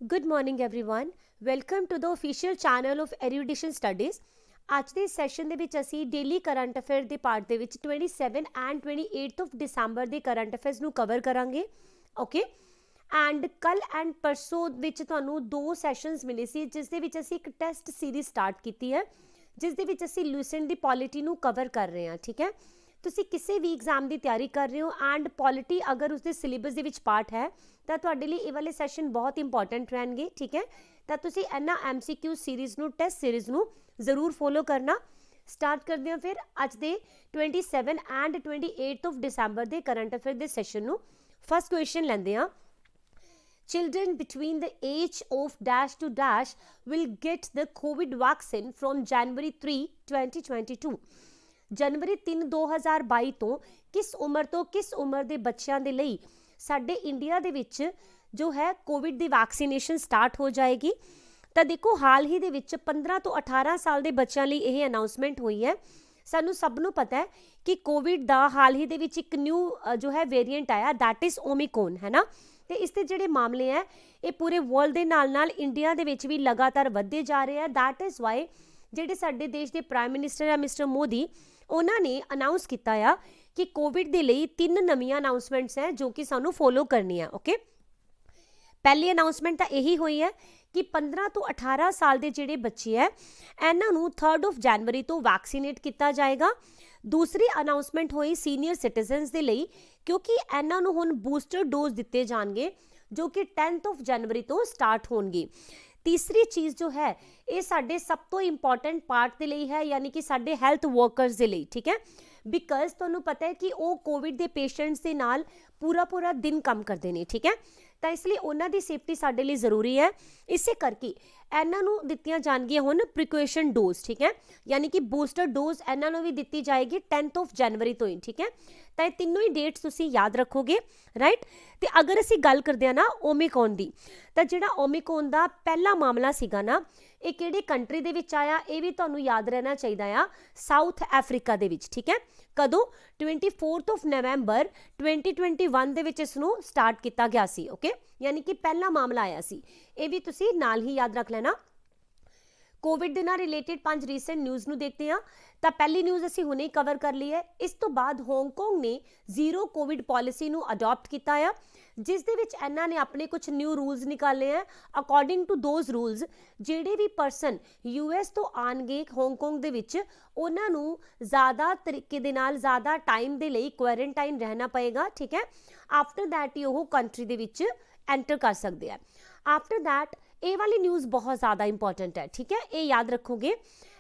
Good morning everyone. Welcome to the official channel of Erudition Studies. ਅੱਜ ਦੇ session ਦੇ ਵਿੱਚ ਅਸੀਂ ਡੇਲੀ ਕਰੰਟ ਅਫੇਅਰ ਦੇ ਪਾਰਟ ਦੇ ਵਿੱਚ 27 ਐਂਡ 28th ਆਫ ਦਸੰਬਰ ਦੇ ਕਰੰਟ ਅਫੇਅਰਸ ਨੂੰ ਕਵਰ ਕਰਾਂਗੇ। ਓਕੇ ਐਂਡ ਕੱਲ ਐਂਡ ਪਰਸੋਂ ਵਿੱਚ ਤੁਹਾਨੂੰ ਦੋ ਸੈਸ਼ਨਸ ਮਿਲੇ ਸੀ ਜਿਸ ਦੇ ਵਿੱਚ ਅਸੀਂ ਇੱਕ ਟੈਸਟ ਸੀਰੀਜ਼ ਸਟਾਰਟ ਕੀਤੀ ਹੈ ਜਿਸ ਦੇ ਵਿੱਚ ਅਸੀਂ ਲੂਸੈਂਟ ਦੀ ਪੋਲਿਟੀ ਨੂੰ ਕਵਰ ਕਰ ਰਹੇ ਹਾਂ। ਠੀਕ ਹੈ, ਤੁਸੀਂ ਕਿਸੇ ਵੀ ਐਗਜ਼ਾਮ ਦੀ ਤਿਆਰੀ ਕਰ ਰਹੇ ਹੋ ਐਂਡ ਪੋਲਿਟੀ ਅਗਰ ਉਸਦੇ ਸਿਲੇਬਸ ਦੇ ਵਿੱਚ ਪਾਰਟ ਹੈ ਤਾਂ ਤੁਹਾਡੇ ਲਈ ਇਹ ਵਾਲੇ ਸੈਸ਼ਨ ਬਹੁਤ ਇੰਪੋਰਟੈਂਟ ਰਹਿਣਗੇ। ਠੀਕ ਹੈ, ਤਾਂ ਤੁਸੀਂ ਇਹਨਾਂ MCQ ਸੀਰੀਜ਼ ਨੂੰ ਟੈਸਟ ਸੀਰੀਜ਼ ਨੂੰ ਜ਼ਰੂਰ ਫੋਲੋ ਕਰਨਾ। ਸਟਾਰਟ ਕਰਦੇ ਹਾਂ ਫਿਰ ਅੱਜ ਦੇ 27 ਐਂਡ 28th ਆਫ ਦਸੰਬਰ ਦੇ ਕਰੰਟ ਅਫੇਅਰ ਦੇ ਸੈਸ਼ਨ ਨੂੰ। ਫਸਟ ਕੁਐਸਚਨ ਲੈਂਦੇ ਹਾਂ। Children between the age of dash to dash will get the COVID vaccine from January 3, 2022. ਜਨਵਰੀ 3 2022 ਤੋਂ ਕਿਸ ਉਮਰ ਦੇ ਬੱਚਿਆਂ ਦੇ ਲਈ ਸਾਡੇ ਇੰਡੀਆ ਦੇ ਵਿੱਚ ਜੋ ਹੈ ਕੋਵਿਡ ਦੀ ਵੈਕਸੀਨੇਸ਼ਨ ਸਟਾਰਟ ਹੋ ਜਾਏਗੀ। ਤਾਂ ਦੇਖੋ ਹਾਲ ਹੀ ਦੇ ਵਿੱਚ 15 ਤੋਂ 18 ਸਾਲ ਦੇ ਬੱਚਿਆਂ ਲਈ ਇਹ ਅਨਾਉਂਸਮੈਂਟ ਹੋਈ ਹੈ। ਸਾਨੂੰ ਸਭ ਨੂੰ ਪਤਾ ਹੈ ਕਿ ਕੋਵਿਡ ਦਾ ਹਾਲ ਹੀ ਦੇ ਵਿੱਚ ਇੱਕ ਨਿਊ ਜੋ ਹੈ ਵੇਰੀਐਂਟ ਆਇਆ ਦੈਟ ਇਜ਼ ਓਮਿਕਰੋਨ ਹੈ ਨਾ। ਤੇ ਇਸ ਦੇ ਜਿਹੜੇ ਮਾਮਲੇ ਹੈ ਇਹ ਪੂਰੇ ਵਰਲਡ ਦੇ ਨਾਲ ਇੰਡੀਆ ਦੇ ਵਿੱਚ ਵੀ ਲਗਾਤਾਰ ਵੱਧਦੇ ਜਾ ਰਹੇ ਆ। ਦੈਟ ਇਜ਼ ਵਾਈ ਜਿਹੜੇ ਸਾਡੇ ਦੇਸ਼ ਦੇ ਪ੍ਰਾਈਮ ਮਿਨਿਸਟਰ ਹੈ ਮਿਸਟਰ ਮੋਦੀ ਉਹਨਾਂ ਨੇ ਅਨਾਉਂਸ ਕੀਤਾ ਆ ਕਿ ਕੋਵਿਡ ਦੇ ਲਈ 3 ਨਵੀਆਂ ਅਨਾਉਂਸਮੈਂਟਸ ਹੈ ਜੋ ਕਿ ਸਾਨੂੰ ਫੋਲੋ ਕਰਨੀ ਆ। ਓਕੇ, ਪਹਿਲੀ ਅਨਾਉਂਸਮੈਂਟ ਤਾਂ ਇਹੀ ਹੋਈ ਹੈ ਕਿ 15 ਤੋਂ 18 ਸਾਲ ਦੇ ਜਿਹੜੇ ਬੱਚੇ ਹੈ ਇਹਨਾਂ ਨੂੰ 3 ਜਨਵਰੀ ਤੋਂ ਵੈਕਸੀਨੇਟ ਕੀਤਾ ਜਾਏਗਾ। ਦੂਸਰੀ ਅਨਾਉਂਸਮੈਂਟ ਹੋਈ ਸੀਨੀਅਰ ਸਿਟੀਜ਼ਨਸ ਦੇ ਲਈ ਕਿਉਂਕਿ ਇਹਨਾਂ ਨੂੰ ਹੁਣ ਬੂਸਟਰ ਡੋਜ਼ ਦਿੱਤੇ ਜਾਣਗੇ ਜੋ ਕਿ 10 ਜਨਵਰੀ ਤੋਂ ਸਟਾਰਟ ਹੋਣਗੇ। ਤੀਸਰੀ ਚੀਜ਼ ਜੋ ਹੈ ਇਹ ਸਾਡੇ ਸਭ ਤੋਂ ਇੰਪੋਰਟੈਂਟ ਪਾਰਟ ਦੇ ਲਈ ਹੈ ਯਾਨੀ ਕਿ ਸਾਡੇ ਹੈਲਥ ਵਰਕਰਸ ਦੇ ਲਈ। ਠੀਕ ਹੈ, ਬਿਕਾਜ਼ ਤੁਹਾਨੂੰ ਪਤਾ ਹੈ ਕਿ ਉਹ ਕੋਵਿਡ ਦੇ ਪੇਸ਼ੈਂਟਸ ਦੇ ਨਾਲ ਪੂਰਾ ਦਿਨ ਕੰਮ ਕਰਦੇ ਨੇ। ਠੀਕ ਹੈ, ਤਾਂ ਇਸ ਲਈ ਉਹਨਾਂ ਦੀ ਸੇਫਟੀ ਸਾਡੇ ਲਈ ਜ਼ਰੂਰੀ ਹੈ। ਇਸੇ ਕਰਕੇ ਇਹਨਾਂ ਨੂੰ ਦਿੱਤੀਆਂ ਜਾਣਗੀਆਂ ਹੁਣ ਪ੍ਰੀਕੌਸ਼ਨ ਡੋਜ਼। ਠੀਕ ਹੈ, ਯਾਨੀ ਕਿ ਬੂਸਟਰ ਡੋਜ਼ ਇਹਨਾਂ ਨੂੰ ਵੀ ਦਿੱਤੀ ਜਾਏਗੀ 10 ਜਨਵਰੀ ਤੋਂ ਹੀ। ਠੀਕ ਹੈ, ਤਾਂ ਇਹ ਤਿੰਨੋਂ ਹੀ ਡੇਟਸ ਤੁਸੀਂ ਯਾਦ ਰੱਖੋਗੇ ਰਾਈਟ। ਤੇ ਅਗਰ ਅਸੀਂ ਗੱਲ ਕਰਦੇ ਹਾਂ ਨਾ ਓਮਿਕਰੋਨ ਦੀ, ਤਾਂ ਜਿਹੜਾ ਓਮਿਕਰੋਨ ਦਾ ਪਹਿਲਾ ਮਾਮਲਾ ਸੀਗਾ ਨਾ ਇਹ ਕਿਹੜੀ ਕੰਟਰੀ ਦੇ ਵਿੱਚ ਆਇਆ ਇਹ ਵੀ ਤੁਹਾਨੂੰ ਯਾਦ ਰਹਿਣਾ ਚਾਹੀਦਾ ਆ, ਸਾਊਥ ਅਫਰੀਕਾ ਦੇ ਵਿੱਚ। ਠੀਕ ਹੈ, ਕਦੋਂ 24 ਨਵੰਬਰ 2021 ਦੇ ਵਿੱਚ ਇਸ ਨੂੰ ਸਟਾਰਟ ਕੀਤਾ ਗਿਆ ਸੀ। ਓਕੇ, ਯਾਨੀ ਕਿ ਪਹਿਲਾ ਮਾਮਲਾ ਆਇਆ ਸੀ, ਇਹ ਵੀ ਤੁਸੀਂ ਨਾਲ ਹੀ ਯਾਦ ਰੱਖ ਲੈਣਾ। ਕੋਵਿਡ ਦੇ ਨਾਲ ਰਿਲੇਟਡ 5 ਰੀਸੈਂਟ ਨਿਊਜ਼ ਨੂੰ ਦੇਖਦੇ ਹਾਂ। ਤਾਂ ਪਹਿਲੀ ਨਿਊਜ਼ ਅਸੀਂ ਹੁਣੇ ਹੀ ਕਵਰ ਕਰ ਲਈ ਹੈ। ਇਸ ਤੋਂ ਬਾਅਦ ਹਾਂਗਕਾਂਗ ਨੇ ਜ਼ੀਰੋ ਕੋਵਿਡ ਪਾਲਿਸੀ ਨੂੰ ਅਡਾਪਟ ਕੀਤਾ ਆ ਜਿਸ ਦੇ ਵਿੱਚ ਇਹਨਾਂ ਨੇ ਆਪਣੇ ਕੁਝ ਨਿਊ ਰੂਲਸ ਨਿਕਾਲੇ ਆ। ਅਕੋਰਡਿੰਗ ਟੂ ਦੋਜ਼ ਰੂਲਸ ਜਿਹੜੇ ਵੀ ਪਰਸਨ US ਤੋਂ ਆਣਗੇ ਹਾਂਗਕਾਂਗ ਦੇ ਵਿੱਚ ਉਹਨਾਂ ਨੂੰ ਜ਼ਿਆਦਾ ਤਰੀਕੇ ਦੇ ਨਾਲ ਜ਼ਿਆਦਾ ਟਾਈਮ ਦੇ ਲਈ ਕੁਆਰੰਟਾਈਨ ਰਹਿਣਾ ਪਏਗਾ। ਠੀਕ ਹੈ, ਆਫਟਰ ਦੈਟ ਹੀ ਉਹ ਕੰਟਰੀ ਦੇ ਵਿੱਚ ਐਂਟਰ ਕਰ ਸਕਦੇ ਆ। ਆਫਟਰ ਦੈਟ ਇਹ ਵਾਲੀ ਨਿਊਜ਼ ਬਹੁਤ ਜ਼ਿਆਦਾ ਇੰਪੋਰਟੈਂਟ ਹੈ। ਠੀਕ ਹੈ, ਇਹ ਯਾਦ ਰੱਖੋਗੇ।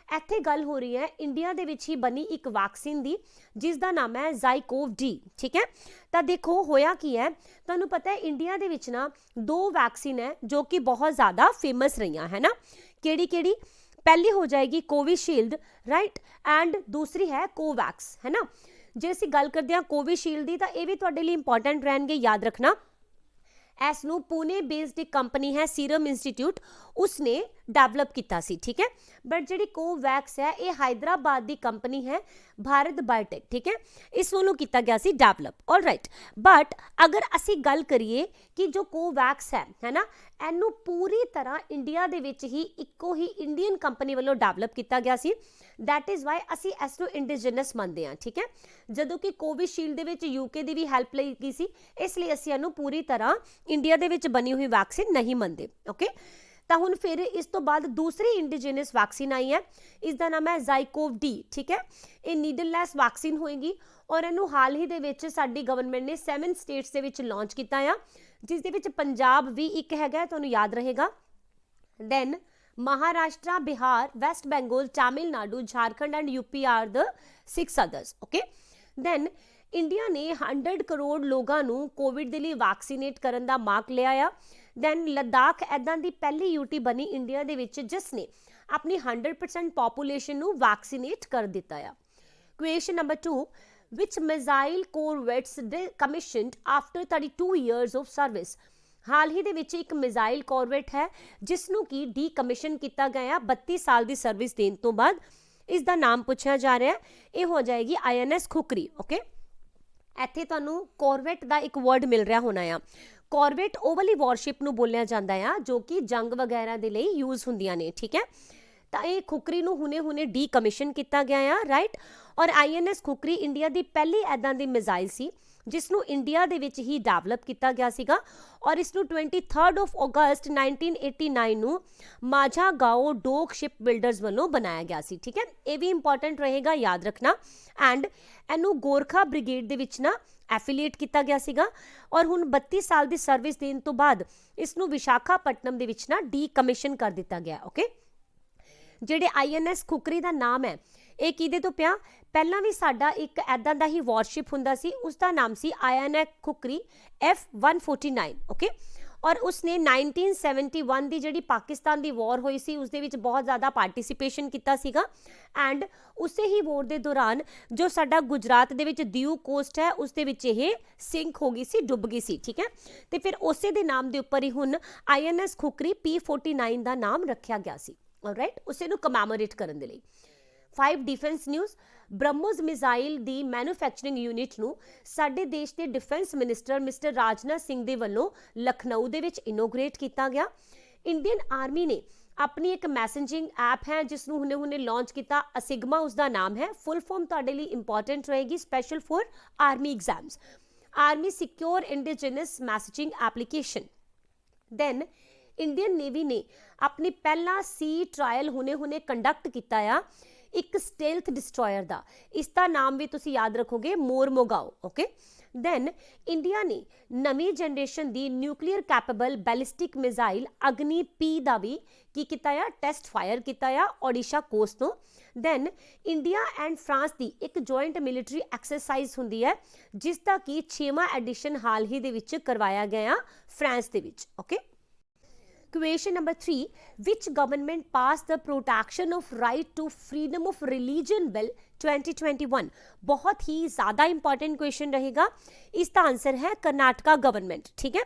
ਇੱਥੇ ਗੱਲ ਹੋ ਰਹੀ ਹੈ ਇੰਡੀਆ ਦੇ ਵਿੱਚ ਹੀ ਬਣੀ ਇੱਕ ਵੈਕਸੀਨ ਦੀ ਜਿਸ ਦਾ ਨਾਮ ਹੈ ZyCoV-D। ਠੀਕ ਹੈ, ਤਾਂ ਦੇਖੋ ਹੋਇਆ ਕੀ ਹੈ, ਤੁਹਾਨੂੰ ਪਤਾ ਹੈ ਇੰਡੀਆ ਦੇ ਵਿੱਚ ਨਾ 2 ਵੈਕਸੀਨ ਹੈ ਜੋ ਕਿ ਬਹੁਤ ਜ਼ਿਆਦਾ ਫੇਮਸ ਰਹੀਆਂ ਹੈ ਨਾ। ਕਿਹੜੀ ਪਹਿਲੀ ਹੋ ਜਾਏਗੀ ਕੋਵਿਸ਼ੀਲਡ ਰਾਈਟ ਐਂਡ ਦੂਸਰੀ ਹੈ ਕੋਵੈਕਸ ਹੈ ਨਾ। ਜੇ ਅਸੀਂ ਗੱਲ ਕਰਦੇ ਹਾਂ ਕੋਵਿਸ਼ੀਲਡ ਦੀ ਤਾਂ ਇਹ ਵੀ ਤੁਹਾਡੇ ਲਈ ਇੰਪੋਰਟੈਂਟ ਰਹਿਣਗੇ, ਯਾਦ ਰੱਖਣਾ। ਇਸ ਨੂੰ ਪੁਣੇ ਬੇਸਡ ਇੱਕ ਕੰਪਨੀ ਹੈ ਸੀਰਮ ਇੰਸਟੀਚਿਊਟ ਉਸਨੇ ਡਿਵੈਲਪ ਕੀਤਾ ਸੀ। ਠੀਕ ਹੈ, ਬਟ ਜਿਹੜੀ ਕੋਵੈਕਸ ਹੈ ਇਹ ਹੈਦਰਾਬਾਦ ਦੀ ਕੰਪਨੀ ਹੈ ਭਾਰਤ ਬਾਇਓਟੈਕ। ਠੀਕ ਹੈ, ਇਸ ਵੱਲੋਂ ਕੀਤਾ ਗਿਆ ਸੀ ਡਿਵੈਲਪ। ਆਲਰਾਈਟ, ਬਟ ਅਗਰ ਅਸੀਂ ਗੱਲ ਕਰੀਏ ਕਿ ਜੋ ਕੋਵੈਕਸ ਹੈ ਨਾ ਇਹਨੂੰ ਪੂਰੀ ਤਰ੍ਹਾਂ ਇੰਡੀਆ ਦੇ ਵਿੱਚ ਹੀ ਇੱਕੋ ਹੀ ਇੰਡੀਅਨ ਕੰਪਨੀ ਵੱਲੋਂ ਡਿਵੈਲਪ ਕੀਤਾ ਗਿਆ ਸੀ। ਦੈਟ ਇਜ਼ ਵਾਈ ਅਸੀਂ ਇਸ ਨੂੰ ਇੰਡੀਜਨਸ ਮੰਨਦੇ ਹਾਂ। ਠੀਕ ਹੈ, ਜਦੋਂ ਕਿ ਕੋਵਿਸ਼ੀਲਡ ਦੇ ਵਿੱਚ UK ਦੀ ਵੀ ਹੈਲਪ ਲਈ ਗਈ ਸੀ ਇਸ ਲਈ ਅਸੀਂ ਇਹਨੂੰ ਪੂਰੀ ਤਰ੍ਹਾਂ ਇੰਡੀਆ ਦੇ ਵਿੱਚ ਬਣੀ ਹੋਈ ਵੈਕਸੀਨ ਨਹੀਂ ਮੰਨਦੇ। ਓਕੇ, ਤਾਂ ਹੁਣ ਫਿਰ ਇਸ ਤੋਂ ਬਾਅਦ ਦੂਸਰੀ ਇੰਡੀਜਨਸ ਵੈਕਸੀਨ ਆਈ ਹੈ, ਇਸ ਦਾ ਨਾਮ ਹੈ ZyCoV-D। ਠੀਕ ਹੈ, ਇਹ ਨੀਡਲਲੈਸ ਵੈਕਸੀਨ ਹੋਏਗੀ ਔਰ ਇਹਨੂੰ ਹਾਲ ਹੀ ਦੇ ਵਿੱਚ ਸਾਡੀ ਗਵਰਨਮੈਂਟ ਨੇ 7 ਸਟੇਟਸ ਦੇ ਵਿੱਚ ਲਾਂਚ ਕੀਤਾ ਆ ਜਿਸ ਦੇ ਵਿੱਚ ਪੰਜਾਬ ਵੀ ਇੱਕ ਹੈਗਾ, ਤੁਹਾਨੂੰ ਯਾਦ ਰਹੇਗਾ। Then Maharashtra, Bihar, West Bengal, Tamil Nadu, Jharkhand and UP are the 6 others. Okay, then India ਨੇ 100 ਕਰੋੜ ਲੋਕਾਂ ਨੂੰ ਕੋਵਿਡ ਦੇ ਲਈ ਵੈਕਸੀਨੇਟ ਕਰਨ ਦਾ ਮਾਰਕ ਲਿਆ ਆ। ਦੈਨ ਲੱਦਾਖ ਐਦਾਂ ਦੀ ਪਹਿਲੀ UT ਬਣੀ ਇੰਡੀਆ ਦੇ ਵਿੱਚ ਜਿਸ ਨੇ ਆਪਣੀ 100% ਪੋਪੂਲੇਸ਼ਨ ਨੂੰ ਵੈਕਸੀਨੇਟ ਕਰ ਦਿੱਤਾ ਆ। Question number 2, which missile corvettes decommissioned after 32 years of service? ਹਾਲ ਹੀ ਦੇ ਵਿੱਚ ਇੱਕ ਮਿਜ਼ਾਈਲ ਕੋਰਵੇਟ ਹੈ ਜਿਸ ਨੂੰ ਕਿ ਡੀਕਮਿਸ਼ਨ ਕੀਤਾ ਗਿਆ 32 ਸਾਲ ਦੀ ਸਰਵਿਸ ਦੇਣ ਤੋਂ ਬਾਅਦ। ਇਸ ਦਾ ਨਾਮ ਪੁੱਛਿਆ ਜਾ ਰਿਹਾ, ਇਹ ਹੋ ਜਾਏਗੀ INS ਖੁਕਰੀ। ਓਕੇ, ਇੱਥੇ ਤੁਹਾਨੂੰ ਕੋਰਵੇਟ ਦਾ ਇੱਕ ਵਰਡ ਮਿਲ ਰਿਹਾ ਹੋਣਾ ਆ। ਕੌਰਵੇਟ ਉਹ ਵਾਲੀ ਵਾਰਸ਼ਿਪ ਨੂੰ ਬੋਲਿਆ ਜਾਂਦਾ ਆ ਜੋ ਕਿ ਜੰਗ ਵਗੈਰਾ ਦੇ ਲਈ ਯੂਜ਼ ਹੁੰਦੀਆਂ ਨੇ, ਠੀਕ ਹੈ। ਤਾਂ ਇਹ ਖੁਕਰੀ ਨੂੰ ਹੁਣੇ ਡੀਕਮਿਸ਼ਨ ਕੀਤਾ ਗਿਆ ਆ, ਰਾਈਟ। ਔਰ INS ਖੁਕਰੀ ਇੰਡੀਆ ਦੀ ਪਹਿਲੀ ਐਦਾਂ ਦੀ ਮਿਜ਼ਾਈਲ ਸੀ ਜਿਸ ਨੂੰ ਇੰਡੀਆ ਦੇ ਵਿੱਚ ਹੀ ਡਿਵੈਲਪ ਕੀਤਾ ਗਿਆ ਸੀਗਾ ਔਰ ਇਸ ਨੂੰ 23 ਅਗਸਤ 1989 ਨੂੰ ਮਾਝਾਗਾਓ ਡੋਕ ਸ਼ਿਪ ਬਿਲਡਰਸ ਵੱਲੋਂ ਬਣਾਇਆ ਗਿਆ ਸੀ, ਠੀਕ ਹੈ। ਇਹ ਵੀ ਇੰਪੋਰਟੈਂਟ ਰਹੇਗਾ, ਯਾਦ ਰੱਖਣਾ। ਐਂਡ ਇਹਨੂੰ ਗੋਰਖਾ ਬ੍ਰਿਗੇਡ ਦੇ ਵਿੱਚ ਨਾ ਐਫੀਲੀਏਟ ਕੀਤਾ ਗਿਆ ਸੀਗਾ ਔਰ ਹੁਣ 32 ਸਾਲ ਦੀ ਸਰਵਿਸ ਦੇਣ ਤੋਂ ਬਾਅਦ ਇਸ ਨੂੰ ਵਿਸ਼ਾਖਾਪਟਨਮ ਦੇ ਵਿੱਚ ਨਾ ਡੀਕਮਿਸ਼ਨ ਕਰ ਦਿੱਤਾ ਗਿਆ, ਓਕੇ। ਜਿਹੜੇ INS ਖੁਕਰੀ ਦਾ ਨਾਮ ਹੈ ਇਹ ਕਿਹਦੇ ਤੋਂ ਪਿਆ? ਪਹਿਲਾਂ ਵੀ ਸਾਡਾ ਇੱਕ ਐਦਾਂ ਦਾ ਹੀ ਵਾਰਸ਼ਿਪ ਹੁੰਦਾ ਸੀ, ਉਸ ਦਾ ਨਾਮ ਸੀ INS ਖੁਕਰੀ F149, ਓਕੇ। ਔਰ ਉਸਨੇ 1971 ਦੀ ਜਿਹੜੀ ਪਾਕਿਸਤਾਨ ਦੀ ਵਾਰ ਹੋਈ ਸੀ ਉਸ ਦੇ ਵਿੱਚ ਬਹੁਤ ਜ਼ਿਆਦਾ ਪਾਰਟਿਸਿਪੇਸ਼ਨ ਕੀਤਾ ਸੀਗਾ ਐਂਡ ਉਸੇ ਹੀ ਵਾਰ ਦੇ ਦੌਰਾਨ ਜੋ ਸਾਡਾ ਗੁਜਰਾਤ ਦੇ ਵਿੱਚ ਦਿਊ ਕੋਸਟ ਹੈ ਉਸ ਦੇ ਵਿੱਚ ਇਹ ਸਿੰਕ ਹੋ ਗਈ ਸੀ, ਡੁੱਬ ਗਈ ਸੀ, ਠੀਕ ਹੈ। ਤੇ ਫਿਰ ਉਸੇ ਦੇ ਨਾਮ ਦੇ ਉੱਪਰ ਹੀ ਹੁਣ INS ਖੁਕਰੀ P49 ਦਾ ਨਾਮ ਰੱਖਿਆ ਗਿਆ ਸੀ, ਆਲਰਾਈਟ, ਉਸੇ ਨੂੰ ਕਮੈਮੋਰੇਟ ਕਰਨ ਦੇ ਲਈ। 5 ਡਿਫੈਂਸ ਨਿਊਜ਼। ਬ੍ਰਹਮੋਸ ਮਿਜ਼ਾਈਲ ਦੀ ਮੈਨੂਫੈਕਚਰਿੰਗ ਯੂਨਿਟ ਨੂੰ ਸਾਡੇ ਦੇਸ਼ ਦੇ defence minister mister Rajnath Singh ਦੇ ਵੱਲੋਂ ਲਖਨਊ ਦੇ ਵਿੱਚ ਇਨੋਗ੍ਰੇਟ ਕੀਤਾ ਗਿਆ। ਇੰਡੀਅਨ ਆਰਮੀ ਨੇ ਆਪਣੀ ਇੱਕ ਮੈਸੇਜਿੰਗ ਐਪ ਹੈ ਜਿਸ ਨੂੰ ਹੁਣੇ ਲਾਂਚ ਕੀਤਾ, ਅਸਿਗਮਾ ਉਸਦਾ ਨਾਮ ਹੈ। ਫੁੱਲ ਫਾਰਮ ਤੁਹਾਡੇ ਲਈ ਇੰਪੋਰਟੈਂਟ ਰਹੇਗੀ, special for army exams. Army secure indigenous messaging application. Then Indian navy ਨੇ ਆਪਣੀ ਪਹਿਲਾ ਸੀ ਟ੍ਰਾਇਲ ਹੁਣੇ ਕੰਡਕਟ ਕੀਤਾ ਆ ਇੱਕ ਸਟੈਲਥ ਡਿਸਟਰੋਇਰ ਦਾ, ਇਸ ਦਾ ਨਾਮ ਵੀ ਤੁਸੀਂ ਯਾਦ ਰੱਖੋਗੇ, ਮੋਰਮੋਗਾਓ, ਓਕੇ। ਦੈਨ ਇੰਡੀਆ ਨੇ ਨਵੀਂ ਜਨਰੇਸ਼ਨ ਦੀ ਨਿਊਕਲੀਅਰ ਕੈਪੇਬਲ ਬੈਲਿਸਟਿਕ ਮਿਜ਼ਾਈਲ ਅਗਨੀ P ਦਾ ਵੀ ਕੀ ਕੀਤਾ ਆ? ਟੈਸਟ ਫਾਇਰ ਕੀਤਾ ਆ ਓਡੀਸ਼ਾ ਕੋਸਟ ਤੋਂ। ਦੈਨ ਇੰਡੀਆ ਐਂਡ ਫਰਾਂਸ ਦੀ ਇੱਕ ਜੁਆਇੰਟ ਮਿਲਟਰੀ ਐਕਸਰਸਾਈਜ਼ ਹੁੰਦੀ ਹੈ ਜਿਸ ਦਾ ਕਿ 6ਵਾਂ ਐਡੀਸ਼ਨ ਹਾਲ ਹੀ ਦੇ ਵਿੱਚ ਕਰਵਾਇਆ ਗਿਆ ਫਰਾਂਸ ਦੇ ਵਿੱਚ, okay. Question number 3, which government passed the Protection of Right to Freedom of Religion Bill 2021? बहुत ही ज़्यादा इंपॉर्टेंट क्वेश्चन रहेगा। इसका आंसर है कर्नाटका गवर्नमेंट, ठीक है।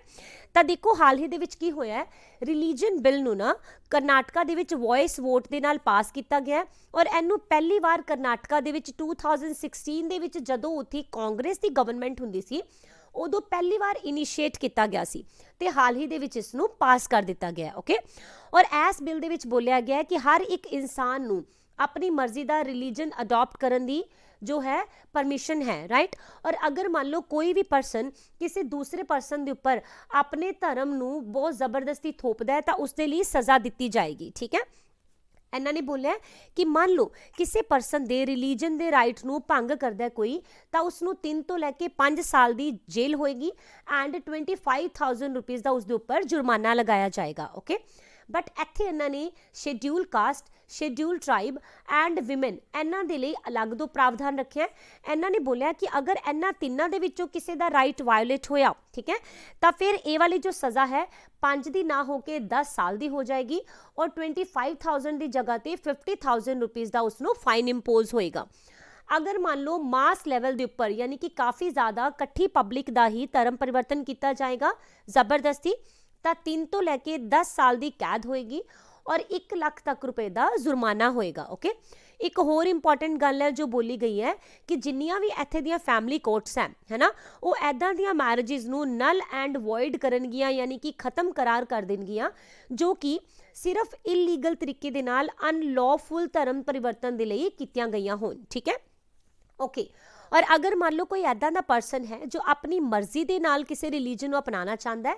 ਤਾਂ ਦੇਖੋ ਹਾਲ ਹੀ ਦੇ ਵਿੱਚ ਕੀ ਹੋਇਆ ਹੈ, ਰਿਲੀਜਨ ਬਿੱਲ ਨੂੰ ਨਾ ਕਰਨਾਟਕਾ ਦੇ ਵਿੱਚ ਵੌਇਸ ਵੋਟ ਦੇ ਨਾਲ ਪਾਸ ਕੀਤਾ ਗਿਆ ਔਰ ਇਹਨੂੰ ਪਹਿਲੀ ਵਾਰ ਕਰਨਾਟਕਾ ਦੇ ਵਿੱਚ 2016 ਦੇ ਵਿੱਚ ਜਦੋਂ ਉੱਥੇ ਕਾਂਗਰਸ ਦੀ ਗਵਰਨਮੈਂਟ ਹੁੰਦੀ ਸੀ ਉਦੋਂ ਪਹਿਲੀ ਵਾਰ ਇਨੀਸ਼ੀਏਟ ਕੀਤਾ ਗਿਆ ਸੀ ਤੇ ਹਾਲ ਹੀ ਦੇ ਵਿੱਚ ਇਸ ਨੂੰ ਪਾਸ ਕਰ ਦਿੱਤਾ ਗਿਆ, ਓਕੇ। ਔਰ ਇਸ ਬਿੱਲ ਦੇ ਵਿੱਚ ਬੋਲਿਆ ਗਿਆ ਹੈ ਕਿ ਹਰ ਇੱਕ ਇਨਸਾਨ ਨੂੰ ਆਪਣੀ ਮਰਜ਼ੀ ਦਾ ਰਿਲੀਜਨ ਅਡਾਪਟ ਕਰਨ ਦੀ ਜੋ ਹੈ ਪਰਮਿਸ਼ਨ ਹੈ, ਰਾਈਟ। ਔਰ ਅਗਰ ਮੰਨ ਲਓ ਕੋਈ ਵੀ ਪਰਸਨ ਕਿਸੇ ਦੂਸਰੇ ਪਰਸਨ ਦੇ ਉੱਪਰ ਆਪਣੇ ਧਰਮ ਨੂੰ ਬਹੁਤ ਜ਼ਬਰਦਸਤੀ ਥੋਪਦਾ ਹੈ ਤਾਂ ਉਸ ਦੇ ਲਈ ਸਜ਼ਾ ਦਿੱਤੀ ਜਾਏਗੀ, ਠੀਕ ਹੈ। ਇਹਨਾਂ ਨੇ ਬੋਲਿਆ ਕਿ ਮੰਨ ਲਓ ਕਿਸੇ ਪਰਸਨ ਦੇ ਰਿਲੀਜਨ ਦੇ ਰਾਈਟ ਨੂੰ ਭੰਗ ਕਰਦਾ ਕੋਈ ਤਾਂ ਉਸ ਨੂੰ 3 ਤੋਂ ਲੈ ਕੇ 5 ਸਾਲ ਦੀ ਜੇਲ੍ਹ ਹੋਏਗੀ ਐਂਡ 25,000 ਰੁਪੀਸ ਦਾ ਉਸ ਦੇ ਉੱਪਰ ਜੁਰਮਾਨਾ ਲਗਾਇਆ ਜਾਏਗਾ, ਓਕੇ। ਬਟ ਇੱਥੇ ਇਹਨਾਂ ਨੇ schedule caste, schedule tribe and women ਇਹਨਾਂ ਦੇ ਲਈ ਅਲੱਗ ਤੋਂ ਪ੍ਰਾਵਧਾਨ ਰੱਖਿਆ। ਇਹਨਾਂ ਨੇ ਬੋਲਿਆ ਕਿ ਅਗਰ ਇਹਨਾਂ ਤਿੰਨਾਂ ਦੇ ਵਿੱਚੋਂ ਕਿਸੇ ਦਾ ਰਾਈਟ ਵਾਇਓਲੇਟ ਹੋਇਆ, ਠੀਕ ਹੈ, ਤਾਂ ਫਿਰ ਇਹ ਵਾਲੀ ਜੋ ਸਜ਼ਾ ਹੈ 5 ਦੀ ਨਾ ਹੋ ਕੇ 10 ਸਾਲ ਦੀ ਹੋ ਜਾਏਗੀ ਔਰ 25,000 ਦੀ ਜਗ੍ਹਾ ਤੇ 50,000 ਰੁਪੀਸ ਦਾ ਉਸ ਨੂੰ ਫਾਈਨ ਇੰਪੋਜ਼ ਹੋਏਗਾ। ਅਗਰ ਮੰਨ ਲਓ ਮਾਸ ਲੈਵਲ ਦੇ ਉੱਪਰ ਯਾਨੀ ਕਿ ਕਾਫੀ ਜ਼ਿਆਦਾ ਇਕੱਠੀ ਪਬਲਿਕ ਦਾ ਹੀ ਧਰਮ ਪਰਿਵਰਤਨ ਕੀਤਾ ਜਾਏਗਾ ਜ਼ਬਰਦਸਤੀ ਤਾਂ 3 ਤੋਂ ਲੈ ਕੇ 10 ਸਾਲ ਦੀ ਕੈਦ ਹੋਏਗੀ ਔਰ 1 ਲੱਖ ਤੱਕ ਰੁਪਏ ਦਾ ਜੁਰਮਾਨਾ ਹੋਏਗਾ, ਓਕੇ। ਇੱਕ ਹੋਰ ਇੰਪੋਰਟੈਂਟ ਗੱਲ ਹੈ ਜੋ ਬੋਲੀ ਗਈ ਹੈ ਕਿ ਜਿੰਨੀਆਂ ਵੀ ਇੱਥੇ ਦੀਆਂ ਫੈਮਿਲੀ ਕੋਰਟਸ ਹੈ ਨਾ ਉਹ ਐਦਾਂ ਦੀਆਂ ਮੈਰਿਜਸ ਨੂੰ ਨਲ ਐਂਡ ਵੋਇਡ ਕਰਨਗੀਆਂ ਯਾਨੀ ਕਿ ਖਤਮ ਕਰਾਰ ਕਰ ਦੇਣਗੀਆਂ ਜੋ ਕਿ ਸਿਰਫ ਇਲੀਗਲ ਤਰੀਕੇ ਦੇ ਨਾਲ ਅਨਲੌਫੁਲ ਧਰਮ ਪਰਿਵਰਤਨ ਦੇ ਲਈ ਕੀਤੀਆਂ ਗਈਆਂ ਹੋਣ, ਠੀਕ ਹੈ, ਓਕੇ। ਔਰ ਅਗਰ ਮੰਨ ਲਓ ਕੋਈ ਐਦਾਂ ਦਾ ਪਰਸਨ ਹੈ ਜੋ ਆਪਣੀ ਮਰਜ਼ੀ ਦੇ ਨਾਲ ਕਿਸੇ ਰਿਲੀਜਨ ਨੂੰ ਅਪਣਾਉਣਾ ਚਾਹੁੰਦਾ ਹੈ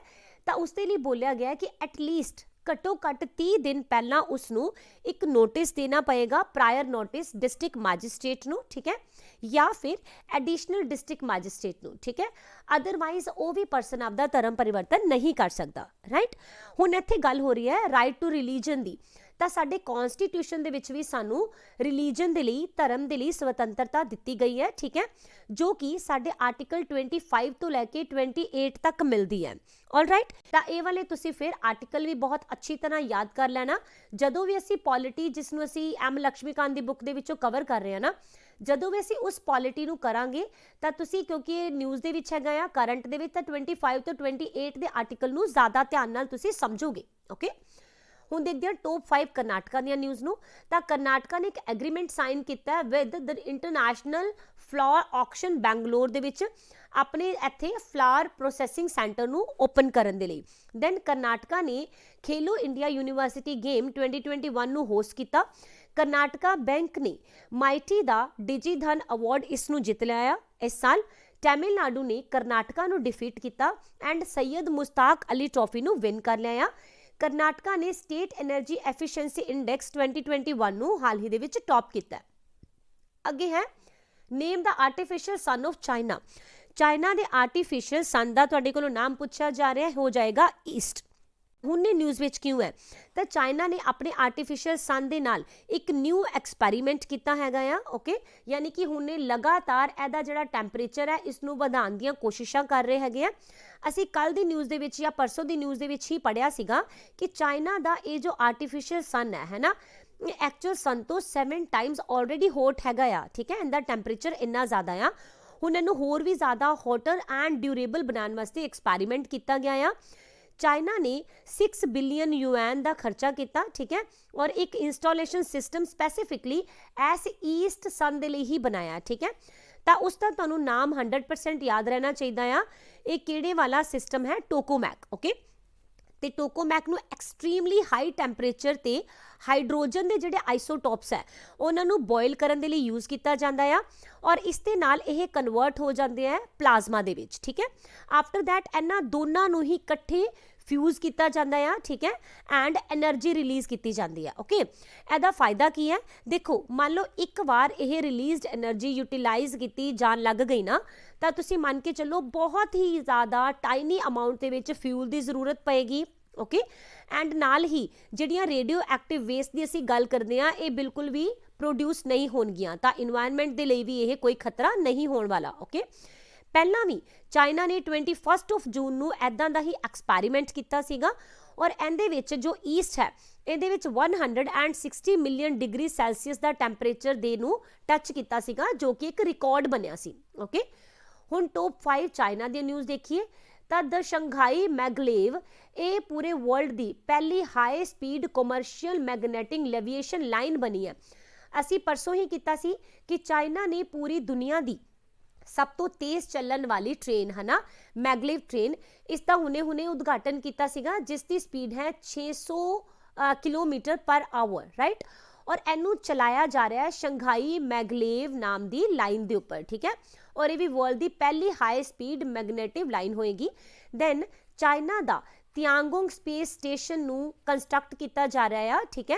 ਤਾਂ ਉਸ ਦੇ ਲਈ ਬੋਲਿਆ ਗਿਆ ਕਿ ਐਟਲੀਸਟ ਘੱਟੋ ਘੱਟ 30 ਦਿਨ ਪਹਿਲਾਂ ਉਸ ਨੂੰ ਇੱਕ ਨੋਟਿਸ ਦੇਣਾ ਪਏਗਾ, ਪ੍ਰਾਇਰ ਨੋਟਿਸ ਡਿਸਟ੍ਰਿਕਟ ਮੈਜਿਸਟ੍ਰੇਟ ਨੂੰ, ਠੀਕ ਹੈ, ਜਾਂ ਫਿਰ ਐਡੀਸ਼ਨਲ ਡਿਸਟ੍ਰਿਕਟ ਮੈਜਿਸਟ੍ਰੇਟ ਨੂੰ, ਠੀਕ ਹੈ। ਅਦਰਵਾਈਜ਼ ਉਹ ਵੀ ਪਰਸਨ ਆਪਦਾ ਧਰਮ ਪਰਿਵਰਤਨ ਨਹੀਂ ਕਰ ਸਕਦਾ, ਰਾਈਟ। ਹੁਣ ਇੱਥੇ ਗੱਲ ਹੋ ਰਹੀ ਹੈ ਰਾਈਟ ਟੂ ਰਿਲੀਜਨ ਦੀ, ਤਾਂ ਸਾਡੇ ਕਨਸਟੀਟਿਊਸ਼ਨ ਦੇ ਵਿੱਚ ਵੀ ਸਾਨੂੰ ਰਿਲੀਜਨ ਦੇ ਲਈ ਧਰਮ ਦੇ ਲਈ ਸੁਤੰਤਰਤਾ ਦਿੱਤੀ ਗਈ ਹੈ, ਠੀਕ ਹੈ, ਜੋ ਕਿ ਸਾਡੇ ਆਰਟੀਕਲ 25 ਤੋਂ ਲੈ ਕੇ 28 ਤੱਕ ਮਿਲਦੀ ਹੈ, ਆਲਰਾਈਟ। ਤਾਂ ਇਹ ਵਾਲੇ ਤੁਸੀਂ ਫਿਰ ਆਰਟੀਕਲ ਵੀ ਬਹੁਤ ਅੱਛੀ ਤਰ੍ਹਾਂ ਯਾਦ ਕਰ ਲੈਣਾ ਜਦੋਂ ਵੀ ਅਸੀਂ ਪੋਲਿਟੀ ਜਿਸ ਨੂੰ ਅਸੀਂ M ਲక్ష్ਮੀਕਾਂਤ ਦੀ ਬੁੱਕ ਦੇ ਵਿੱਚੋਂ ਕਵਰ ਕਰ ਰਹੇ ਹਾਂ ਨਾ, ਜਦੋਂ ਵੀ ਅਸੀਂ ਉਸ ਪੋਲਿਟੀ ਨੂੰ ਕਰਾਂਗੇ ਤਾਂ ਤੁਸੀਂ ਕਿਉਂਕਿ ਇਹ ਨਿਊਜ਼ ਦੇ ਵਿੱਚ ਹੈਗਾ ਆ ਕਰੰਟ ਦੇ ਵਿੱਚ ਤਾਂ 25 ਤੋਂ 28 ਦੇ ਆਰਟੀਕਲ ਨੂੰ ਜ਼ਿਆਦਾ ਧਿਆਨ ਨਾਲ ਤੁਸੀਂ ਸਮਝੋਗੇ, ਓਕੇ। ਹੁਣ ਦੇਖਦੇ ਹਾਂ ਟੌਪ 5 ਕਰਨਾਟਕਾ ਦੀਆਂ ਨਿਊਜ਼ ਨੂੰ। ਤਾਂ ਕਰਨਾਟਕਾ ਨੇ ਇੱਕ ਐਗਰੀਮੈਂਟ ਸਾਈਨ ਕੀਤਾ with the international flower auction Bangalore ਦੇ ਵਿੱਚ ਆਪਣੇ ਇੱਥੇ ਫਲਾਵਰ ਪ੍ਰੋਸੈਸਿੰਗ ਸੈਂਟਰ ਨੂੰ ਓਪਨ ਕਰਨ ਦੇ ਲਈ। ਦੈਨ ਕਰਨਾਟਕਾ ਨੇ ਖੇਲੋ ਇੰਡੀਆ ਯੂਨੀਵਰਸਿਟੀ ਗੇਮ 2021 ਨੂੰ ਹੋਸਟ ਕੀਤਾ। ਕਰਨਾਟਕਾ ਬੈਂਕ ਨੇ ਮਾਈਟੀ ਦਾ ਡਿਜੀਧਨ ਅਵਾਰਡ ਇਸ ਨੂੰ ਜਿੱਤ ਲਿਆ ਇਸ ਸਾਲ। ਤਮਿਲਨਾਡੂ ਨੇ ਕਰਨਾਟਕਾ ਨੂੰ ਡਿਫੀਟ ਕੀਤਾ ਐਂਡ ਸੈਯਦ ਮੁਸ਼ਤਾਕ ਅਲੀ ਟਰੋਫੀ ਨੂੰ ਵਿਨ ਕਰ ਲਿਆ। ਕਰਨਾਟਕਾ ਨੇ ਸਟੇਟ ਐਨਰਜੀ ਐਫੀਸ਼ੀਐਂਸੀ ਇੰਡੈਕਸ 2021 ਨੂੰ ਹਾਲ ਹੀ ਦੇ ਵਿੱਚ ਟੌਪ ਕੀਤਾ। ਅੱਗੇ ਹੈ ਨੇਮ ਦਾ artificial sun of China. China ਦੇ ਆਰਟੀਫਿਸ਼ੀਅਲ ਸਨ ਦਾ ਤੁਹਾਡੇ ਕੋਲੋਂ ਨਾਮ ਪੁੱਛਿਆ ਜਾ ਰਿਹਾ ਹੋ ਜਾਏਗਾ ਈਸਟ। ਹੁਣ ਇਹ ਨਿਊਜ਼ ਵਿੱਚ ਕਿਉਂ ਹੈ ਤਾਂ ਚਾਈਨਾ ਨੇ ਆਪਣੇ ਆਰਟੀਫਿਸ਼ੀਅਲ ਸਨ ਦੇ ਨਾਲ ਇੱਕ ਨਿਊ ਐਕਸਪੈਰੀਮੈਂਟ ਕੀਤਾ ਹੈਗਾ ਆ। ਓਕੇ, ਯਾਨੀ ਕਿ ਹੁਣ ਇਹ ਲਗਾਤਾਰ ਇਹਦਾ ਜਿਹੜਾ ਟੈਂਪਰੇਚਰ ਹੈ ਇਸ ਨੂੰ ਵਧਾਉਣ ਦੀਆਂ ਕੋਸ਼ਿਸ਼ਾਂ ਕਰ ਰਹੇ ਹੈਗੇ ਆ। ਅਸੀਂ ਕੱਲ ਦੀ ਨਿਊਜ਼ ਦੇ ਵਿੱਚ ਜਾਂ ਪਰਸੋਂ ਦੀ ਨਿਊਜ਼ ਦੇ ਵਿੱਚ ਹੀ ਪੜ੍ਹਿਆ ਸੀਗਾ ਕਿ ਚਾਈਨਾ ਦਾ ਇਹ ਜੋ ਆਰਟੀਫਿਸ਼ੀਅਲ ਸਨ ਹੈ ਨਾ, ਐਕਚੁਅਲ ਸਨ ਤੋਂ 7 ਟਾਈਮਸ ਆਲਰੇਡੀ ਹੌਟ ਹੈਗਾ ਆ। ਠੀਕ ਹੈ, ਇਹਦਾ ਟੈਂਪਰੇਚਰ ਇੰਨਾ ਜ਼ਿਆਦਾ ਆ। ਹੁਣ ਇਹਨੂੰ ਹੋਰ ਵੀ ਜ਼ਿਆਦਾ ਹੌਟਰ ਐਂਡ ਡਿਊਰੇਬਲ ਬਣਾਉਣ ਵਾਸਤੇ ਐਕਸਪੈਰੀਮੈਂਟ ਕੀਤਾ ਗਿਆ ਆ। ਚਾਈਨਾ ਨੇ 6 ਬਿਲੀਅਨ ਯੂਐਨ ਦਾ ਖਰਚਾ ਕੀਤਾ। ਠੀਕ ਹੈ, ਔਰ ਇੱਕ installation system specifically as east sun ਦੇ ਲਈ ਹੀ ਬਣਾਇਆ। ਠੀਕ ਹੈ, ਤਾਂ ਉਸ ਦਾ ਤੁਹਾਨੂੰ ਨਾਮ 100% ਯਾਦ ਰਹਿਣਾ ਚਾਹੀਦਾ ਆ। ਇਹ ਕਿਹੜੇ ਵਾਲਾ ਸਿਸਟਮ ਹੈ? ਟੋਕੋਮੈਕ। ਓਕੇ, ਤੇ ਟੋਕੋਮੈਕ ਨੂੰ ਐਕਸਟ੍ਰੀਮਲੀ ਹਾਈ ਟੈਂਪਰੇਚਰ ਤੇ ਹਾਈਡਰੋਜਨ ਦੇ ਜਿਹੜੇ ਆਈਸੋਟੋਪਸ ਹੈ ਉਹਨਾਂ ਨੂੰ ਬੋਇਲ ਕਰਨ ਦੇ ਲਈ ਯੂਜ਼ ਕੀਤਾ ਜਾਂਦਾ ਆ ਔਰ ਇਸ ਦੇ ਨਾਲ ਇਹ ਕਨਵਰਟ ਹੋ ਜਾਂਦੇ ਆ ਪਲਾਜ਼ਮਾ ਦੇ ਵਿੱਚ। ਠੀਕ ਹੈ, ਆਫਟਰ ਦੈਟ ਇਹਨਾਂ ਦੋਨਾਂ ਨੂੰ ਹੀ ਇਕੱਠੇ ਫਿਊਜ਼ ਕੀਤਾ ਜਾਂਦਾ ਆ। ਠੀਕ ਹੈ, ਐਂਡ એનર્ਜੀ ਰਿਲੀਜ਼ ਕੀਤੀ ਜਾਂਦੀ ਹੈ। ਓਕੇ, ਇਹਦਾ ਫਾਇਦਾ ਕੀ ਹੈ? ਦੇਖੋ, ਮੰਨ ਲਓ ਇੱਕ ਵਾਰ ਇਹ ਰਿਲੀਜ਼ਡ એનર્ਜੀ ਯੂਟਿਲਾਈਜ਼ ਕੀਤੀ ਜਾਣ ਲੱਗ ਗਈ ਨਾ, ਤਾਂ ਤੁਸੀਂ ਮੰਨ ਕੇ ਚੱਲੋ ਬਹੁਤ ਹੀ ਜ਼ਿਆਦਾ ਟਾਈਨੀ ਅਮਾਉਂਟ ਦੇ ਵਿੱਚ ਫਿਊਲ ਦੀ ਜ਼ਰੂਰਤ ਪਏਗੀ। ਓਕੇ, ਐਂਡ ਨਾਲ ਹੀ ਜਿਹੜੀਆਂ ਰੇਡੀਓ ਐਕਟਿਵ ਵੇਸਟ ਦੀ ਅਸੀਂ ਗੱਲ ਕਰਦੇ ਹਾਂ ਇਹ ਬਿਲਕੁਲ ਵੀ ਪ੍ਰੋਡਿਊਸ ਨਹੀਂ ਹੋਣਗੀਆਂ, ਤਾਂ ਇਨਵਾਇਰਨਮੈਂਟ ਦੇ ਲਈ ਵੀ ਇਹ ਕੋਈ ਖਤਰਾ ਨਹੀਂ ਹੋਣ ਵਾਲਾ। ਓਕੇ, ਪਹਿਲਾਂ ਵੀ ਚਾਈਨਾ ਨੇ 21 ਜੂਨ ਨੂੰ ਐਦਾਂ ਦਾ ਹੀ ਐਕਸਪੈਰੀਮੈਂਟ ਕੀਤਾ ਸੀਗਾ ਔਰ ਇਹਦੇ ਵਿੱਚ ਜੋ ਈਸਟ ਹੈ ਇਹਦੇ ਵਿੱਚ 160 ਮਿਲੀਅਨ ਡਿਗਰੀ ਸੈਲਸੀਅਸ ਦਾ ਟੈਂਪਰੇਚਰ ਦੇ ਨੂੰ ਟੱਚ ਕੀਤਾ ਸੀਗਾ, ਜੋ ਕਿ ਇੱਕ ਰਿਕਾਰਡ ਬਣਿਆ ਸੀ। ਓਕੇ, ਹੁਣ ਟੌਪ 5 ਚਾਈਨਾ ਦੀ ਨਿਊਜ਼ ਦੇਖੀਏ ਤਾਂ ਦ ਸ਼ੰਘਾਈ ਮੈਗਲੇਵ ਇਹ ਪੂਰੇ ਵਰਲਡ ਦੀ ਪਹਿਲੀ high speed commercial magnetic levitation line ਬਣੀ ਹੈ। ਅਸੀਂ ਪਰਸੋਂ ਹੀ ਕੀਤਾ ਸੀ ਕਿ ਚਾਈਨਾ ਨੇ ਪੂਰੀ ਦੁਨੀਆ ਦੀ ਸਭ ਤੋਂ ਤੇਜ਼ ਚੱਲਣ ਵਾਲੀ ਟ੍ਰੇਨ ਹੈ ਨਾ ਮੈਗਲੇਵ ਟ੍ਰੇਨ, ਇਸ ਦਾ ਹੁਣੇ ਉਦਘਾਟਨ ਕੀਤਾ ਸੀਗਾ ਜਿਸ ਦੀ ਸਪੀਡ ਹੈ 600 ਕਿਲੋਮੀਟਰ ਪਰ ਆਵਰ, ਰਾਈਟ। ਔਰ ਇਹਨੂੰ ਚਲਾਇਆ ਜਾ ਰਿਹਾ ਹੈ ਸ਼ੰਘਾਈ ਮੈਗਲੇਵ ਨਾਮ ਦੀ ਲਾਈਨ ਦੇ ਉੱਪਰ। ਠੀਕ ਹੈ, ਔਰ ਇਹ ਵੀ ਵਰਲਡ ਦੀ ਪਹਿਲੀ ਹਾਈ ਸਪੀਡ ਮੈਗਨੇਟਿਵ ਲਾਈਨ ਹੋਏਗੀ। ਦੈਨ ਚਾਈਨਾ ਦਾ ਤਿਆਂਗੋਂਗ ਸਪੇਸ ਸਟੇਸ਼ਨ ਨੂੰ ਕੰਸਟਰਕਟ ਕੀਤਾ ਜਾ ਰਿਹਾ ਆ। ਠੀਕ ਹੈ,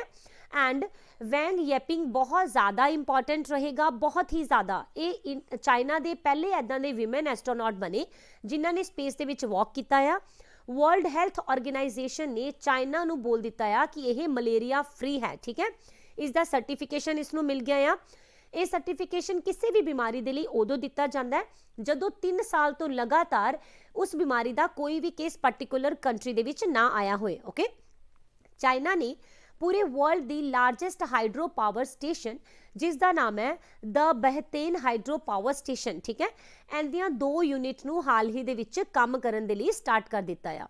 ਐਂਡ ਵੈਂਗ ਯੈਪਿੰਗ ਬਹੁਤ ਜ਼ਿਆਦਾ ਇੰਪੋਰਟੈਂਟ ਰਹੇਗਾ, ਬਹੁਤ ਹੀ ਜ਼ਿਆਦਾ। ਇਹ ਚਾਈਨਾ ਦੇ ਪਹਿਲੇ ਐਦਾਂ ਦੇ ਵਿਮਨ ਐਸਟਰੋਨੌਟ ਬਣੇ ਜਿਨ੍ਹਾਂ ਨੇ ਸਪੇਸ ਦੇ ਵਿੱਚ ਵਾਕ ਕੀਤਾ ਆ। ਵਰਲਡ ਹੈਲਥ ਆਰਗੇਨਾਈਜੇਸ਼ਨ ਨੇ ਚਾਈਨਾ ਨੂੰ ਬੋਲ ਦਿੱਤਾ ਆ ਕਿ ਇਹ ਮਲੇਰੀਆ ਫ੍ਰੀ ਹੈ। ਠੀਕ ਹੈ, ਇਸ ਦਾ ਸਰਟੀਫਿਕੇਸ਼ਨ ਇਸ ਨੂੰ ਮਿਲ ਗਿਆ ਆ। ਇਹ ਸਰਟੀਫਿਕੇਸ਼ਨ ਕਿਸੇ ਵੀ ਬਿਮਾਰੀ ਦੇ ਲਈ ਉਦੋਂ ਦਿੱਤਾ ਜਾਂਦਾ ਹੈ ਜਦੋਂ 3 ਸਾਲ ਤੋਂ ਲਗਾਤਾਰ ਉਸ ਬਿਮਾਰੀ ਦਾ ਕੋਈ ਵੀ ਕੇਸ ਪਾਰਟਿਕੂਲਰ ਕੰਟਰੀ ਦੇ ਵਿੱਚ ਨਾ ਆਇਆ ਹੋਏ। ਓਕੇ, ਚਾਈਨਾ ਨੇ ਪੂਰੇ ਵਰਲਡ ਦੀ ਲਾਰਜੈਸਟ ਹਾਈਡਰੋ ਪਾਵਰ ਸਟੇਸ਼ਨ ਜਿਸ ਦਾ ਨਾਮ ਹੈ ਦ ਬਹਿਤੇਨ ਹਾਈਡਰੋ ਪਾਵਰ ਸਟੇਸ਼ਨ, ਠੀਕ ਹੈ, ਇਹਦੀਆਂ 2 ਯੂਨਿਟ ਨੂੰ ਹਾਲ ਹੀ ਦੇ ਵਿੱਚ ਕੰਮ ਕਰਨ ਦੇ ਲਈ ਸਟਾਰਟ ਕਰ ਦਿੱਤਾ ਆ।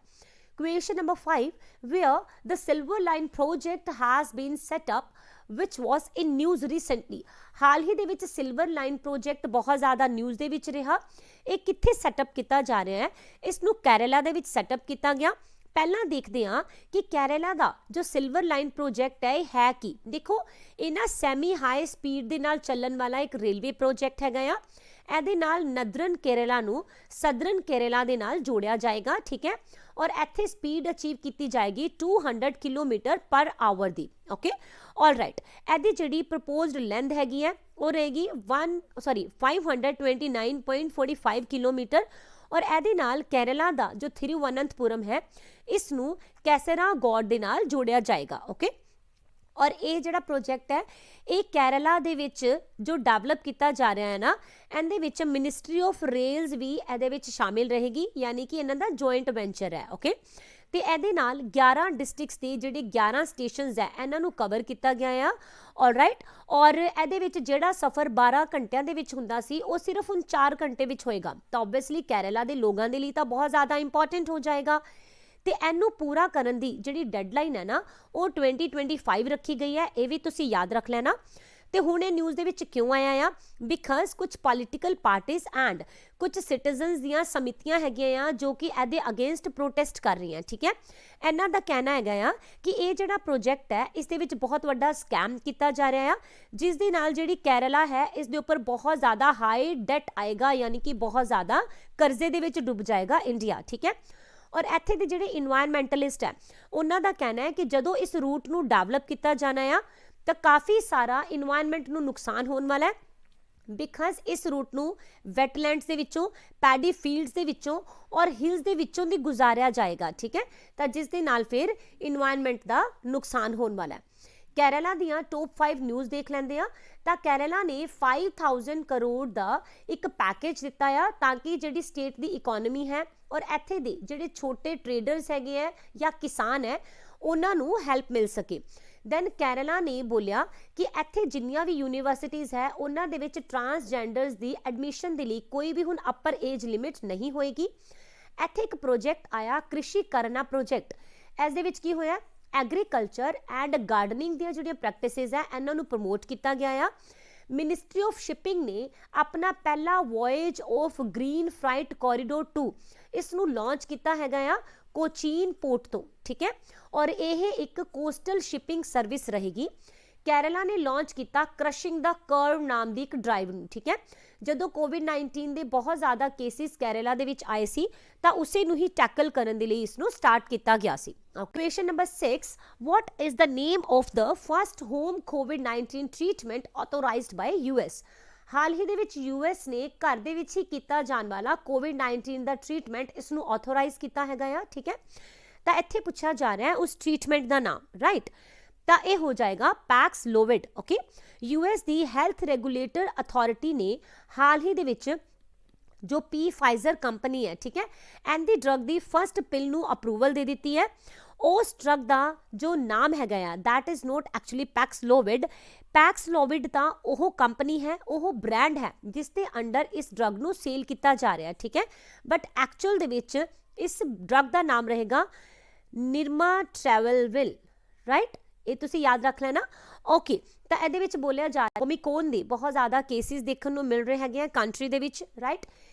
Question number 5, where the Silver Line project has been set up, which was in news recently. ਹਾਲ ਹੀ ਦੇ ਵਿੱਚ ਸਿਲਵਰ ਲਾਈਨ ਪ੍ਰੋਜੈਕਟ ਬਹੁਤ ਜ਼ਿਆਦਾ ਨਿਊਜ਼ ਦੇ ਵਿੱਚ ਰਿਹਾ। ਇਹ ਕਿੱਥੇ ਸੈਟਅਪ ਕੀਤਾ ਜਾ ਰਿਹਾ ਹੈ? ਇਸ ਨੂੰ ਕੇਰਲਾ ਦੇ ਵਿੱਚ ਸੈਟਅਪ ਕੀਤਾ ਗਿਆ। ਪਹਿਲਾਂ ਦੇਖਦੇ ਹਾਂ ਕਿ ਕੇਰਲਾ ਦਾ ਜੋ ਸਿਲਵਰ ਲਾਈਨ ਪ੍ਰੋਜੈਕਟ ਹੈ ਇਹ ਹੈ ਕੀ। ਦੇਖੋ, ਇਹ ਨਾ ਸੈਮੀ ਹਾਈ ਸਪੀਡ ਦੇ ਨਾਲ ਚੱਲਣ ਵਾਲਾ ਇੱਕ ਰੇਲਵੇ ਪ੍ਰੋਜੈਕਟ ਹੈਗਾ ਆ। ਇਹਦੇ ਨਾਲ ਨਦਰਨ ਕੇਰਲਾ ਨੂੰ ਸਦਰਨ ਕੇਰਲਾ ਦੇ ਨਾਲ ਜੋੜਿਆ ਜਾਏਗਾ। ਠੀਕ ਹੈ, ਔਰ ਇੱਥੇ ਸਪੀਡ ਅਚੀਵ ਕੀਤੀ ਜਾਏਗੀ 200 ਕਿਲੋਮੀਟਰ ਪਰ ਆਵਰ ਦੀ। Okay, all right. ਇਹਦੀ ਜਿਹੜੀ ਪ੍ਰਪੋਜ਼ਡ ਲੈਂਥ ਹੈਗੀ ਹੈ ਉਹ ਰਹੇਗੀ 529.45 ਕਿਲੋਮੀਟਰ ਔਰ ਇਹਦੇ ਨਾਲ ਕੇਰਲਾ ਦਾ ਜੋ ਥਿਰੂਵਨੰਤਪੁਰਮ ਹੈ ਇਸ ਨੂੰ ਕੈਸੇਰਾਗੌਡ ਦੇ ਨਾਲ ਜੋੜਿਆ ਜਾਏਗਾ। ਓਕੇ, ਔਰ ਇਹ ਜਿਹੜਾ ਪ੍ਰੋਜੈਕਟ ਹੈ ਇਹ ਕੇਰਲਾ ਦੇ ਵਿੱਚ ਜੋ ਡਿਵੈਲਪ ਕੀਤਾ ਜਾ ਰਿਹਾ ਹੈ ਨਾ, ਇਹਦੇ ਵਿੱਚ ਮਿਨਿਸਟਰੀ ਆਫ ਰੇਲਸ ਵੀ ਇਹਦੇ ਵਿੱਚ ਸ਼ਾਮਿਲ ਰਹੇਗੀ, ਯਾਨੀ ਕਿ ਇਹਨਾਂ ਦਾ ਜੁਆਇੰਟ ਵੈਂਚਰ ਹੈ। ਓਕੇ, ਤੇ ਇਹਦੇ ਨਾਲ 11 ਡਿਸਟ੍ਰਿਕਟਸ ਦੇ ਜਿਹੜੇ 11 ਸਟੇਸ਼ਨਸ ਹੈ ਇਹਨਾਂ ਨੂੰ ਕਵਰ ਕੀਤਾ ਗਿਆ ਆ। ਆਲ ਰਾਈਟ, ਔਰ ਇਹਦੇ ਵਿੱਚ ਜਿਹੜਾ ਸਫ਼ਰ 12 ਘੰਟਿਆਂ ਦੇ ਵਿੱਚ ਹੁੰਦਾ ਸੀ ਉਹ ਸਿਰਫ ਹੁਣ 4 ਘੰਟੇ ਵਿੱਚ ਹੋਏਗਾ। ਤਾਂ ਓਬਵੀਅਸਲੀ ਕੇਰਲਾ ਦੇ ਲੋਕਾਂ ਦੇ ਲਈ ਤਾਂ ਬਹੁਤ ਜ਼ਿਆਦਾ ਇੰਪੋਰਟੈਂਟ ਹੋ ਜਾਏਗਾ। ਤੇ ਇਹਨੂੰ ਪੂਰਾ ਕਰਨ ਦੀ ਜਿਹੜੀ ਡੈਡਲਾਈਨ ਹੈ ਨਾ ਉਹ 2025 ਰੱਖੀ ਗਈ ਹੈ, ਇਹ ਵੀ ਤੁਸੀਂ ਯਾਦ ਰੱਖ ਲੈਣਾ। ਤੇ ਹੁਣ ਇਹ ਨਿਊਜ਼ ਦੇ ਵਿੱਚ ਕਿਉਂ ਆਇਆ ਆ? ਬਿਕਾਜ਼ ਕੁਝ ਪੋਲੀਟੀਕਲ ਪਾਰਟੀਜ਼ ਐਂਡ ਕੁਝ ਸਿਟੀਜ਼ਨਸ ਦੀਆਂ ਸਮਿਤੀਆਂ ਹੈਗੀਆਂ ਆ ਜੋ ਕਿ ਇਹਦੇ ਅਗੇਂਸਟ ਪ੍ਰੋਟੈਸਟ ਕਰ ਰਹੀਆਂ, ਠੀਕ ਹੈ। ਇਹਨਾਂ ਦਾ ਕਹਿਣਾ ਹੈਗਾ ਆ ਕਿ ਇਹ ਜਿਹੜਾ ਪ੍ਰੋਜੈਕਟ ਹੈ ਇਸ ਦੇ ਵਿੱਚ ਬਹੁਤ ਵੱਡਾ ਸਕੈਮ ਕੀਤਾ ਜਾ ਰਿਹਾ ਆ, ਜਿਸ ਦੇ ਨਾਲ ਜਿਹੜੀ ਕੇਰਲਾ ਹੈ ਇਸ ਦੇ ਉੱਪਰ ਬਹੁਤ ਜ਼ਿਆਦਾ ਹਾਈ ਡੈਟ ਆਏਗਾ, ਯਾਨੀ ਕਿ ਬਹੁਤ ਜ਼ਿਆਦਾ ਕਰਜ਼ੇ ਦੇ ਵਿੱਚ ਡੁੱਬ ਜਾਏਗਾ ਇੰਡੀਆ, ਠੀਕ ਹੈ। ਔਰ ਇੱਥੇ ਦੇ ਜਿਹੜੇ ਇਨਵਾਇਰਮੈਂਟਲਿਸਟ ਹੈ ਉਹਨਾਂ ਦਾ ਕਹਿਣਾ ਹੈ ਕਿ ਜਦੋਂ ਇਸ ਰੂਟ ਨੂੰ ਡਿਵੈਲਪ ਕੀਤਾ ਜਾਣਾ ਆ ਤਾਂ ਕਾਫੀ ਸਾਰਾ ਇਨਵਾਇਰਨਮੈਂਟ ਨੂੰ ਨੁਕਸਾਨ ਹੋਣ ਵਾਲਾ ਹੈ, ਬਿਕਾਜ਼ ਇਸ ਰੂਟ ਨੂੰ ਵੈਟਲੈਂਡਸ ਦੇ ਵਿੱਚੋਂ, ਪੈਡੀ ਫੀਲਡਸ ਦੇ ਵਿੱਚੋਂ ਔਰ ਹਿਲਸ ਦੇ ਵਿੱਚੋਂ ਦੀ ਗੁਜ਼ਾਰਿਆ ਜਾਏਗਾ, ਠੀਕ ਹੈ। ਤਾਂ ਜਿਸ ਦੇ ਨਾਲ ਫਿਰ ਇਨਵਾਇਰਨਮੈਂਟ ਦਾ ਨੁਕਸਾਨ ਹੋਣ ਵਾਲਾ ਹੈ। ਕੇਰਲਾ ਦੀਆਂ ਟੌਪ 5 ਨਿਊਜ਼ ਦੇਖ ਲੈਂਦੇ ਆ ਤਾਂ ਕੇਰਲਾ ਨੇ 5000 ਕਰੋੜ ਦਾ ਇੱਕ ਪੈਕੇਜ ਦਿੱਤਾ ਆ ਤਾਂ ਕਿ ਜਿਹੜੀ ਸਟੇਟ ਦੀ ਇਕਨੋਮੀ ਹੈ ਔਰ ਇੱਥੇ ਦੇ ਜਿਹੜੇ ਛੋਟੇ ਟ੍ਰੇਡਰਸ ਹੈਗੇ ਆ ਜਾਂ ਕਿਸਾਨ ਹੈ ਉਹਨਾਂ ਨੂੰ ਹੈਲਪ ਮਿਲ ਸਕੇ। ਦੈਨ ਕੇਰਲਾ ਨੇ ਬੋਲਿਆ ਕਿ ਇੱਥੇ ਜਿੰਨੀਆਂ ਵੀ ਯੂਨੀਵਰਸਿਟੀਜ਼ ਹੈ ਉਹਨਾਂ ਦੇ ਵਿੱਚ ਟਰਾਂਸਜੈਂਡਰਸ ਦੀ ਐਡਮਿਸ਼ਨ ਦੇ ਲਈ ਕੋਈ ਵੀ ਹੁਣ ਅਪਰ ਏਜ ਲਿਮਿਟ ਨਹੀਂ ਹੋਏਗੀ। ਇੱਥੇ ਇੱਕ ਪ੍ਰੋਜੈਕਟ ਆਇਆ ਕ੍ਰਿਸ਼ੀ ਕਰਨਾ ਪ੍ਰੋਜੈਕਟ, ਇਸ ਦੇ ਵਿੱਚ ਕੀ ਹੋਇਆ? ਐਗਰੀਕਲਚਰ ਐਂਡ ਗਾਰਡਨਿੰਗ ਦੀਆਂ ਜਿਹੜੀਆਂ ਪ੍ਰੈਕਟਿਸਿਸ ਹੈ ਇਹਨਾਂ ਨੂੰ ਪ੍ਰਮੋਟ ਕੀਤਾ ਗਿਆ ਆ। ਮਿਨਿਸਟਰੀ ਆਫ ਸ਼ਿਪਿੰਗ ਨੇ ਆਪਣਾ ਪਹਿਲਾ ਵੋਏਜ ਆਫ ਗ੍ਰੀਨ ਫਰਾਈਟ ਕੋਰੀਡੋਰ 2 ਇਸ ਨੂੰ ਲਾਂਚ ਕੀਤਾ ਹੈਗਾ ਆ ਕੋਚੀਨ ਪੋਰਟ ਤੋਂ, ਠੀਕ ਹੈ। ਔਰ ਇਹ ਇੱਕ ਕੋਸਟਲ ਸ਼ਿਪਿੰਗ ਸਰਵਿਸ ਰਹੇਗੀ। ਕੇਰਲਾ ਨੇ ਲਾਂਚ ਕੀਤਾ ਕ੍ਰਸ਼ਿੰਗ ਦਾ ਕਰਵ ਨਾਮ ਦੀ ਇੱਕ ਡਰਾਈਵ ਨੂੰ, ਠੀਕ ਹੈ। ਜਦੋਂ ਕੋਵਿਡ-19 ਦੇ ਬਹੁਤ ਜ਼ਿਆਦਾ ਕੇਸਿਸ ਕੇਰਲਾ ਦੇ ਵਿੱਚ ਆਏ ਸੀ ਤਾਂ ਉਸੇ ਨੂੰ ਹੀ ਟੈਕਲ ਕਰਨ ਦੇ ਲਈ ਇਸ ਨੂੰ ਸਟਾਰਟ ਕੀਤਾ ਗਿਆ ਸੀ। Question number 6, what is the name of the first home COVID-19 treatment authorized by US? ਹਾਲ ਹੀ ਦੇ ਵਿੱਚ US ਨੇ ਘਰ ਦੇ ਵਿੱਚ ਹੀ ਕੀਤਾ ਜਾਣ ਵਾਲਾ ਕੋਵਿਡ-19 ਦਾ ਟ੍ਰੀਟਮੈਂਟ ਇਸ ਨੂੰ ਆਥੋਰਾਈਜ਼ ਕੀਤਾ ਹੈਗਾ ਆ, ਠੀਕ ਹੈ। ਤਾਂ ਇੱਥੇ ਪੁੱਛਿਆ ਜਾ ਰਿਹਾ ਹੈ ਉਸ ਟ੍ਰੀਟਮੈਂਟ ਦਾ ਨਾਮ, ਰਾਈਟ। ਤਾਂ ਇਹ ਹੋ ਜਾਏਗਾ ਪੈਕਸਲੋਵਿਡ, ਓਕੇ। US ਦੀ ਹੈਲਥ ਰੈਗੂਲੇਟਰ ਅਥਾਰਟੀ ਨੇ ਹਾਲ ਹੀ ਦੇ ਵਿੱਚ ਜੋ ਫਾਈਜ਼ਰ ਕੰਪਨੀ ਹੈ, ਠੀਕ ਹੈ, ਇਹਦੀ ਡਰਗ ਦੀ ਫਸਟ ਪਿਲ ਨੂੰ ਅਪਰੂਵਲ ਦੇ ਦਿੱਤੀ ਹੈ। ਉਸ ਡਰਗ ਦਾ ਜੋ ਨਾਮ ਹੈਗਾ ਆ that is not actually ਪੈਕਸਲੋਵਿਡ। ਪੈਕਸਲੋਵਿਡ ਤਾਂ ਉਹ ਕੰਪਨੀ ਹੈ, ਉਹ ਬ੍ਰਾਂਡ ਹੈ ਜਿਸ ਦੇ ਅੰਡਰ ਇਸ ਡਰਗ ਨੂੰ ਸੇਲ ਕੀਤਾ ਜਾ ਰਿਹਾ ਹੈ, ਠੀਕ ਹੈ। ਬਟ ਐਕਚੁਅਲ ਦੇ ਵਿੱਚ ਇਸ ਡਰਗ ਦਾ ਨਾਮ ਰਹੇਗਾ ਨਿਰਮਾ ਟ੍ਰੈਵਲਵਿਲ, ਰਾਈਟ। ਇਹ ਤੁਸੀਂ ਯਾਦ ਰੱਖ ਲੈਣਾ, ਓਕੇ। ਤਾਂ ਇਹਦੇ ਵਿੱਚ ਬੋਲਿਆ ਜਾ ਰਿਹਾ ਓਮਿਕਰੋਨ ਦੇ ਬਹੁਤ ਜ਼ਿਆਦਾ ਕੇਸਿਸ ਦੇਖਣ ਨੂੰ ਮਿਲ ਰਹੇ ਹੈਗੇ ਆ ਕੰਟਰੀ ਦੇ ਵਿੱਚ, ਰਾਈਟ।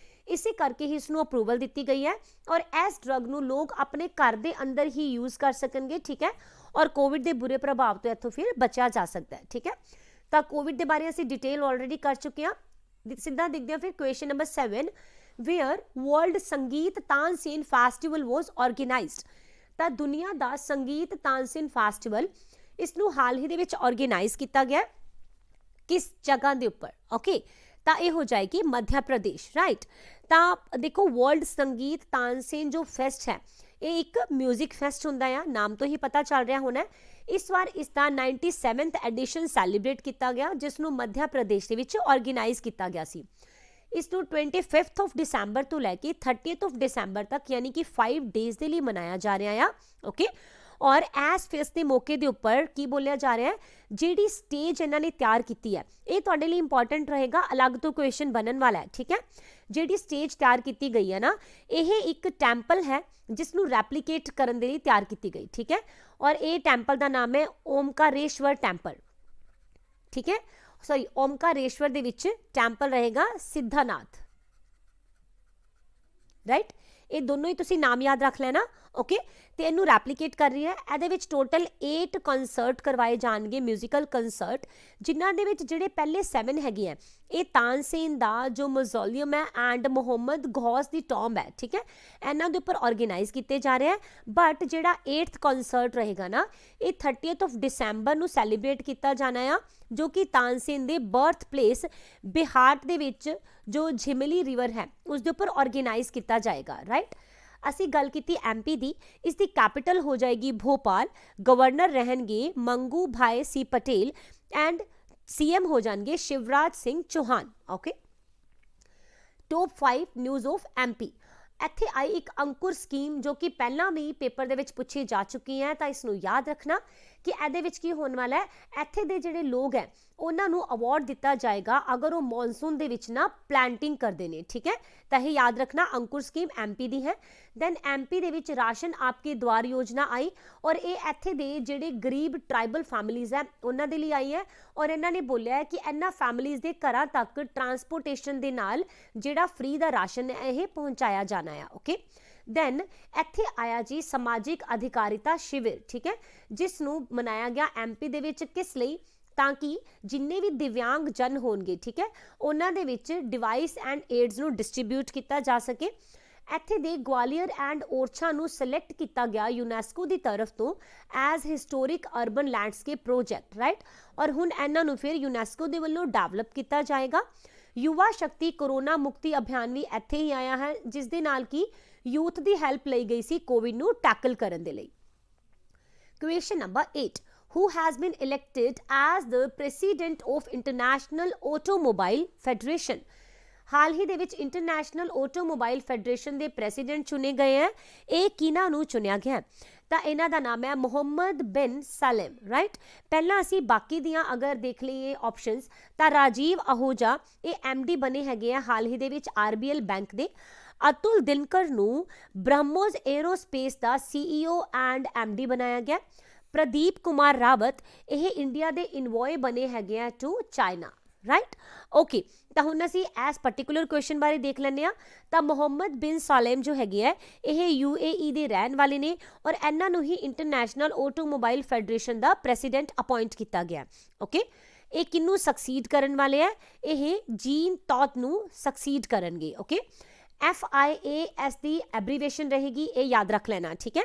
ਇਸੇ ਕਰਕੇ ਹੀ ਇਸ ਨੂੰ ਅਪਰੂਵਲ ਦਿੱਤੀ ਗਈ ਹੈ ਔਰ ਇਸ ਡਰਗ ਨੂੰ ਲੋਕ ਆਪਣੇ ਘਰ ਦੇ ਅੰਦਰ ਹੀ ਯੂਜ਼ ਕਰ ਸਕਣਗੇ, ਠੀਕ ਹੈ। ਔਰ ਕੋਵਿਡ ਦੇ ਬੁਰੇ ਪ੍ਰਭਾਵ ਤੋਂ ਇੱਥੋਂ ਫਿਰ ਬਚਿਆ ਜਾ ਸਕਦਾ ਹੈ, ਠੀਕ ਹੈ। ਤਾਂ ਕੋਵਿਡ ਦੇ ਬਾਰੇ ਅਸੀਂ ਡਿਟੇਲ ਆਲਰੇਡੀ ਕਰ ਚੁੱਕੇ ਹਾਂ। ਸਿੱਧਾ ਦੇਖਦੇ ਹਾਂ ਫਿਰ ਕੁਐਸਚਨ ਨੰਬਰ 7, ਵੇਅਰ ਵਰਲਡ ਸੰਗੀਤ ਤਾਨਸੇਨ ਫੈਸਟੀਵਲ ਵਾਸ ਆਰਗੇਨਾਈਜ਼ਡ। ਤਾਂ ਦੁਨੀਆ ਦਾ ਸੰਗੀਤ ਤਾਨਸੇਨ ਫੈਸਟੀਵਲ ਇਸ ਨੂੰ ਹਾਲ ਹੀ ਦੇ ਵਿੱਚ ਆਰਗੇਨਾਈਜ਼ ਕੀਤਾ ਗਿਆ ਕਿਸ ਜਗ੍ਹਾ ਦੇ ਉੱਪਰ, ਓਕੇ। ਤਾਂ ਇਹ ਹੋ ਜਾਏਗੀ ਮੱਧ ਪ੍ਰਦੇਸ਼, ਰਾਈਟ। ਤਾਂ ਦੇਖੋ ਵਰਲਡ ਸੰਗੀਤ ਤਾਨਸੇਨ ਜੋ ਫੈਸਟ ਹੈ ਇਹ ਇੱਕ ਮਿਊਜ਼ਿਕ ਫੈਸਟ ਹੁੰਦਾ ਆ, ਨਾਮ ਤੋਂ ਹੀ ਪਤਾ ਚੱਲ ਰਿਹਾ ਹੋਣਾ। ਇਸ ਵਾਰ ਇਸ ਦਾ 97th ਐਡੀਸ਼ਨ ਸੈਲੀਬ੍ਰੇਟ ਕੀਤਾ ਗਿਆ ਜਿਸ ਨੂੰ ਮੱਧ ਪ੍ਰਦੇਸ਼ ਦੇ ਵਿੱਚ ਆਰਗੇਨਾਈਜ਼ ਕੀਤਾ ਗਿਆ ਸੀ। ਇਸ ਨੂੰ 25 ਦਸੰਬਰ ਤੋਂ ਲੈ ਕੇ 30 ਦਸੰਬਰ ਤੱਕ ਯਾਨੀ ਕਿ 5 ਡੇਜ਼ ਦੇ ਲਈ ਮਨਾਇਆ ਜਾ ਰਿਹਾ ਆ, ਓਕੇ। ਔਰ ਐਸ ਫੇਸਟ ਦੇ ਮੌਕੇ ਦੇ ਉੱਪਰ ਕੀ ਬੋਲਿਆ ਜਾ ਰਿਹਾ ਹੈ, ਜਿਹੜੀ ਸਟੇਜ ਇਹਨਾਂ ਨੇ ਤਿਆਰ ਕੀਤੀ ਹੈ ਇਹ ਤੁਹਾਡੇ ਲਈ ਇੰਪੋਰਟੈਂਟ ਰਹੇਗਾ, ਅਲੱਗ ਤੋਂ ਕੁਐਸਚਨ ਬਣਨ ਵਾਲਾ ਹੈ, ਠੀਕ ਹੈ। ਜਿਹੜੀ ਸਟੇਜ ਤਿਆਰ ਕੀਤੀ ਗਈ ਹੈ ਨਾ ਇਹ ਇੱਕ ਟੈਂਪਲ ਹੈ ਜਿਸ ਨੂੰ ਰੈਪਲੀਕੇਟ ਕਰਨ ਦੇ ਲਈ ਤਿਆਰ ਕੀਤੀ ਗਈ, ਠੀਕ ਹੈ। ਔਰ ਇਹ ਟੈਂਪਲ ਦਾ ਨਾਮ ਹੈ ਓਮਕਾਰੇਸ਼ਵਰ ਟੈਂਪਲ, ਠੀਕ ਹੈ। ਸੌਰੀ ਓਮਕਾਰੇਸ਼ਵਰ ਦੇ ਵਿੱਚ ਟੈਂਪਲ ਰਹੇਗਾ ਸਿੱਧਾਨਾਥ, ਰਾਈਟ। ਇਹ ਦੋਨੋਂ ਹੀ ਤੁਸੀਂ ਨਾਮ ਯਾਦ ਰੱਖ ਲੈਣਾ, ਓਕੇ। ਤੇ ਇਹਨੂੰ ਰੈਪਲੀਕੇਟ ਕਰ ਰਹੀ ਹੈ। ਇਹਦੇ ਵਿੱਚ ਟੋਟਲ 8 ਕਨਸਰਟ ਕਰਵਾਏ ਜਾਣਗੇ, ਮਿਊਜ਼ੀਕਲ ਕਨਸਰਟ, ਜਿਨ੍ਹਾਂ ਦੇ ਵਿੱਚ ਜਿਹੜੇ ਪਹਿਲੇ 7 ਹੈਗੇ ਆ ਇਹ ਤਾਨਸੇਨ ਦਾ ਜੋ ਮੌਜ਼ੋਲੀਅਮ ਹੈ ਐਂਡ ਮੁਹੰਮਦ ਗੌਸ ਦੀ ਟੌਂਬ ਹੈ, ਠੀਕ ਹੈ, ਇਹਨਾਂ ਦੇ ਉੱਪਰ ਆਰਗੇਨਾਈਜ਼ ਕੀਤੇ ਜਾ ਰਹੇ ਹੈ। ਬਟ ਜਿਹੜਾ 8th ਕਨਸਰਟ ਰਹੇਗਾ ਨਾ ਇਹ 30th ਦਸੰਬਰ ਨੂੰ ਸੈਲੀਬ੍ਰੇਟ ਕੀਤਾ ਜਾਣਾ ਆ, ਜੋ ਕਿ ਤਾਨਸੇਨ ਦੇ ਬਰਥ ਪਲੇਸ ਬਿਹਾਰ ਦੇ ਵਿੱਚ ਜੋ ਝਿਮਲੀ ਰਿਵਰ ਹੈ ਉਸ ਦੇ ਉੱਪਰ ਆਰਗੇਨਾਈਜ਼ ਕੀਤਾ ਜਾਏਗਾ, ਰਾਈਟ। ਅਸੀਂ ਗੱਲ ਕੀਤੀ ਐਮਪੀ ਦੀ, ਇਸ ਦੀ ਕੈਪੀਟਲ ਹੋ ਜਾਏਗੀ ਭੋਪਾਲ, ਗਵਰਨਰ ਰਹਿਣਗੇ ਮੰਗੂ ਭਾਈ ਸੀ ਪਟੇਲ ਐਂਡ ਸੀਐਮ ਹੋ ਜਾਣਗੇ Shivraj Singh Chauhan, okay. Top 5 news of MP. ਇੱਥੇ ਆਈ ਇੱਕ ਅੰਕੁਰ ਸਕੀਮ ਜੋ ਕਿ ਪਹਿਲਾਂ ਵੀ ਪੇਪਰ ਦੇ ਵਿੱਚ ਪੁੱਛੀ ਜਾ ਚੁੱਕੀ ਹੈ, ਤਾਂ ਇਸ ਨੂੰ ਯਾਦ ਰੱਖਣਾ ਕਿ ਇਹਦੇ ਵਿੱਚ ਕੀ ਹੋਣ ਵਾਲਾ ਹੈ। ਇੱਥੇ ਦੇ ਜਿਹੜੇ ਲੋਕ ਹੈ ਉਹਨਾਂ ਨੂੰ ਅਵਾਰਡ ਦਿੱਤਾ ਜਾਏਗਾ ਅਗਰ ਉਹ ਮੌਨਸੂਨ ਦੇ ਵਿੱਚ ਨਾ ਪਲਾਂਟਿੰਗ ਕਰਦੇ ਨੇ, ਠੀਕ ਹੈ। ਤਾਂ ਇਹ ਯਾਦ ਰੱਖਣਾ ਅੰਕੁਰ ਸਕੀਮ ਐਮਪੀ ਦੀ ਹੈ। दैन MP ਦੇ ਵਿੱਚ ਰਾਸ਼ਨ ਆਪਕੇ द्वार योजना आई और ये ਇੱਥੇ ਦੇ ਜਿਹੜੇ ਗਰੀਬ ਟ੍ਰਾਈਬਲ ਫੈਮਿਲੀਜ਼ ਹੈ ਉਹਨਾਂ ਦੇ ਲਈ ਆਈ ਹੈ ਔਰ ਇਹਨਾਂ ਨੇ ਬੋਲਿਆ ਹੈ ਕਿ ਇਹਨਾਂ ਫੈਮਿਲੀਜ਼ ਦੇ ਘਰਾਂ ਤੱਕ ਟਰਾਂਸਪੋਰਟੇਸ਼ਨ ਦੇ ਨਾਲ ਜਿਹੜਾ ਫ੍ਰੀ ਦਾ ਰਾਸ਼ਨ ਹੈ ਇਹ ਪਹੁੰਚਾਇਆ ਜਾਣਾ ਹੈ ਓਕੇ ਦੈਨ ਇੱਥੇ ਆਇਆ ਜੀ ਸਮਾਜਿਕ ਅਧਿਕਾਰਿਤਾ ਸ਼ਿਵਿਰ ਠੀਕ ਹੈ ਜਿਸ ਨੂੰ ਮਨਾਇਆ ਗਿਆ MP ਦੇ ਵਿੱਚ ਕਿਸ ਲਈ ਤਾਂ ਕਿ ਜਿੰਨੇ ਵੀ ਦਿਵਿਆਂਗ ਜਨ ਹੋਣਗੇ ਠੀਕ ਹੈ ਉਹਨਾਂ ਦੇ ਵਿੱਚ ਡਿਵਾਈਸ ਐਂਡ ਏਡਸ ਨੂੰ ਡਿਸਟ੍ਰੀਬਿਊਟ ਕੀਤਾ ਜਾ ਸਕੇ ਇੱਥੇ ਦੇ ਗਵਾਲੀਅਰ ਐਂਡ ਓਰਛਾ ਨੂੰ ਸਿਲੈਕਟ ਕੀਤਾ ਗਿਆ ਯੂਨੈਸਕੋ ਦੀ ਤਰਫ ਤੋਂ as historic urban landscape project right ਔਰ ਹੁਣ ਇਹਨਾਂ ਨੂੰ ਫਿਰ ਯੂਨੈਸਕੋ ਦੇ ਵੱਲੋਂ ਡਿਵੈਲਪ ਕੀਤਾ ਜਾਏਗਾ युवा शक्ति कोरोना मुक्ति अभियान भी ਇੱਥੇ ही आया है जिस ਦੇ ਨਾਲ कि यूथ ਦੀ हेल्प ਲਈ गई ਸੀ कोविड ਨੂੰ टैकल ਕਰਨ ਦੇ ਲਈ question number 8 who has been elected as the president of International Automobile Federation ਹਾਲ ਹੀ ਦੇ ਵਿੱਚ ਇੰਟਰਨੈਸ਼ਨਲ ਆਟੋਮੋਬਾਈਲ ਫੈਡਰੇਸ਼ਨ ਦੇ ਪ੍ਰੈਜ਼ੀਡੈਂਟ ਚੁਣੇ ਗਏ ਹੈ ਇਹ ਕਿਹਨਾਂ ਨੂੰ ਚੁਣਿਆ ਗਿਆ ਤਾਂ ਇਹਨਾਂ ਦਾ ਨਾਮ ਹੈ ਮੁਹੰਮਦ ਬਿਨ ਸਲਮ ਰਾਈਟ ਪਹਿਲਾਂ ਅਸੀਂ ਬਾਕੀ ਦੀਆਂ ਅਗਰ ਦੇਖ ਲਈਏ ਆਪਸ਼ਨਸ ਤਾਂ ਰਾਜੀਵ ਅਹੂਜਾ ਇਹ MD ਬਣੇ ਹੈਗੇ ਆ ਹਾਲ ਹੀ ਦੇ ਵਿੱਚ RBL ਬੈਂਕ ਦੇ ਅਤੁਲ ਦਿਨਕਰ ਨੂੰ ਬ੍ਰਹਮੋਸ 에ਅਰੋਸਪੇਸ ਦਾ CEO ਐਂਡ MD ਬਣਾਇਆ ਗਿਆ ਪ੍ਰਦੀਪ ਕੁਮਾਰ ਰਾਵਤ ਇਹ ਇੰਡੀਆ ਦੇ ਇਨਵੋਏ ਬਣੇ ਹੈਗੇ ਆ ਟੂ ਚਾਈਨਾ ਰਾਈਟ ਓਕੇ ਤਾਂ ਹੁਣ ਅਸੀਂ ਇਸ ਪਾਰਟਿਕੂਲਰ ਕੁਐਸਚਨ ਬਾਰੇ ਦੇਖ ਲੈਂਦੇ ਆ ਤਾਂ ਮੁਹੰਮਦ ਬਿਨ ਸਾਲਮ ਜੋ ਹੈਗੇ ਆ ਇਹ UAE ਦੇ ਰਹਿਣ ਵਾਲੇ ਨੇ ਔਰ ਇਹਨਾਂ ਨੂੰ ਹੀ ਇੰਟਰਨੈਸ਼ਨਲ ਆਟੋਮੋਬਾਈਲ ਫੈਡਰੇਸ਼ਨ ਦਾ ਪ੍ਰੈਜ਼ੀਡੈਂਟ ਅਪਾਇੰਟ ਕੀਤਾ ਗਿਆ ਓਕੇ ਇਹ ਕਿਹਨੂੰ ਸਕਸੀਡ ਕਰਨ ਵਾਲੇ ਆ ਇਹ ਜੀਨ ਟੌਟ ਨੂੰ ਸਕਸੀਡ ਕਰਨਗੇ ਓਕੇ FIAS ਦੀ ਐਬਰੀਵੇਸ਼ਨ ਰਹੇਗੀ ਇਹ ਯਾਦ ਰੱਖ ਲੈਣਾ ਠੀਕ ਹੈ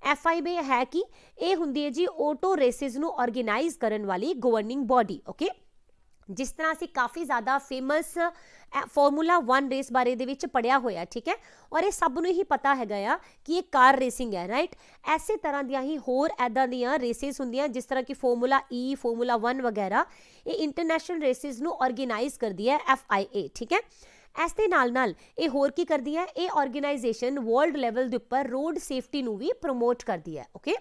FIA ਹੈ ਕਿ ਇਹ ਹੁੰਦੀ ਹੈ ਜੀ ਆਟੋ ਰੇਸਿਸ ਨੂੰ ਆਰਗੇਨਾਈਜ਼ ਕਰਨ ਵਾਲੀ ਗਵਰਨਿੰਗ ਬਾਡੀ ਓਕੇ ਜਿਸ ਤਰ੍ਹਾਂ ਅਸੀਂ ਕਾਫੀ ਜ਼ਿਆਦਾ ਫੇਮਸ ਫਾਰਮੂਲਾ 1 ਰੇਸ ਬਾਰੇ ਦੇ ਵਿੱਚ ਪੜਿਆ ਹੋਇਆ ਠੀਕ ਹੈ ਔਰ ਇਹ ਸਭ ਨੂੰ ਹੀ ਪਤਾ ਹੈਗਾ ਆ ਕਿ ਇਹ ਕਾਰ ਰੇਸਿੰਗ ਹੈ ਰਾਈਟ ਐਸੇ ਤਰ੍ਹਾਂ ਦੀਆਂ ਹੀ ਹੋਰ ਐਦਾਂ ਦੀਆਂ ਰੇਸਿਸ ਹੁੰਦੀਆਂ ਜਿਸ ਤਰ੍ਹਾਂ ਕਿ ਫਾਰਮੂਲਾ E ਫਾਰਮੂਲਾ 1 ਵਗੈਰਾ ਇਹ ਇੰਟਰਨੈਸ਼ਨਲ ਰੇਸਿਸ ਨੂੰ ਆਰਗੇਨਾਈਜ਼ ਕਰਦੀ ਹੈ FIA ਠੀਕ ਹੈ ਇਸ ਦੇ ਨਾਲ ਇਹ ਹੋਰ ਕੀ ਕਰਦੀ ਹੈ ਇਹ ਆਰਗੇਨਾਈਜੇਸ਼ਨ ਵਰਲਡ ਲੈਵਲ ਦੇ ਉੱਪਰ ਰੋਡ ਸੇਫਟੀ ਨੂੰ ਵੀ ਪ੍ਰਮੋਟ ਕਰਦੀ ਹੈ ਓਕੇ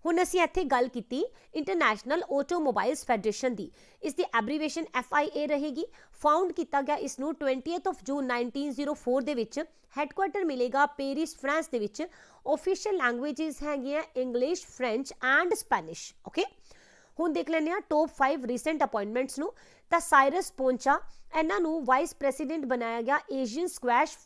ਹੁਣ ਅਸੀਂ ਇੱਥੇ ਗੱਲ ਕੀਤੀ ਇੰਟਰਨੈਸ਼ਨਲ ਆਟੋਮੋਬਾਈਲਸ ਫੈਡਰੇਸ਼ਨ ਦੀ ਇਸ ਦੀ ਐਬਰੀਵੇਸ਼ਨ FIA ਰਹੇਗੀ ਫਾਊਂਡ ਕੀਤਾ ਗਿਆ ਇਸ ਨੂੰ 20th of June 1904 ਦੇ ਵਿੱਚ ਹੈੱਡਕੁਆਰਟਰ ਮਿਲੇਗਾ ਪੈਰਿਸ ਫਰਾਂਸ ਦੇ ਵਿੱਚ ਆਫੀਸ਼ੀਅਲ ਲੈਂਗੁਏजेस ਹੈਗੀਆਂ English French and Spanish okay ਹੁਣ ਦੇਖ ਲੈਂਦੇ ਆ ਟੌਪ 5 ਰੀਸੈਂਟ ਅਪਾਇੰਟਮੈਂਟਸ ਨੂੰ ਤਾਂ ਸਾਇਰਸ ਪੋਂਚਾ ਇਹਨਾਂ ਨੂੰ ਵਾਈਸ ਪ੍ਰੈਜ਼ੀਡੈਂਟ ਬਣਾਇਆ ਗਿਆ ਏਸ਼ੀਅਨ ਸਕੁਐਸ਼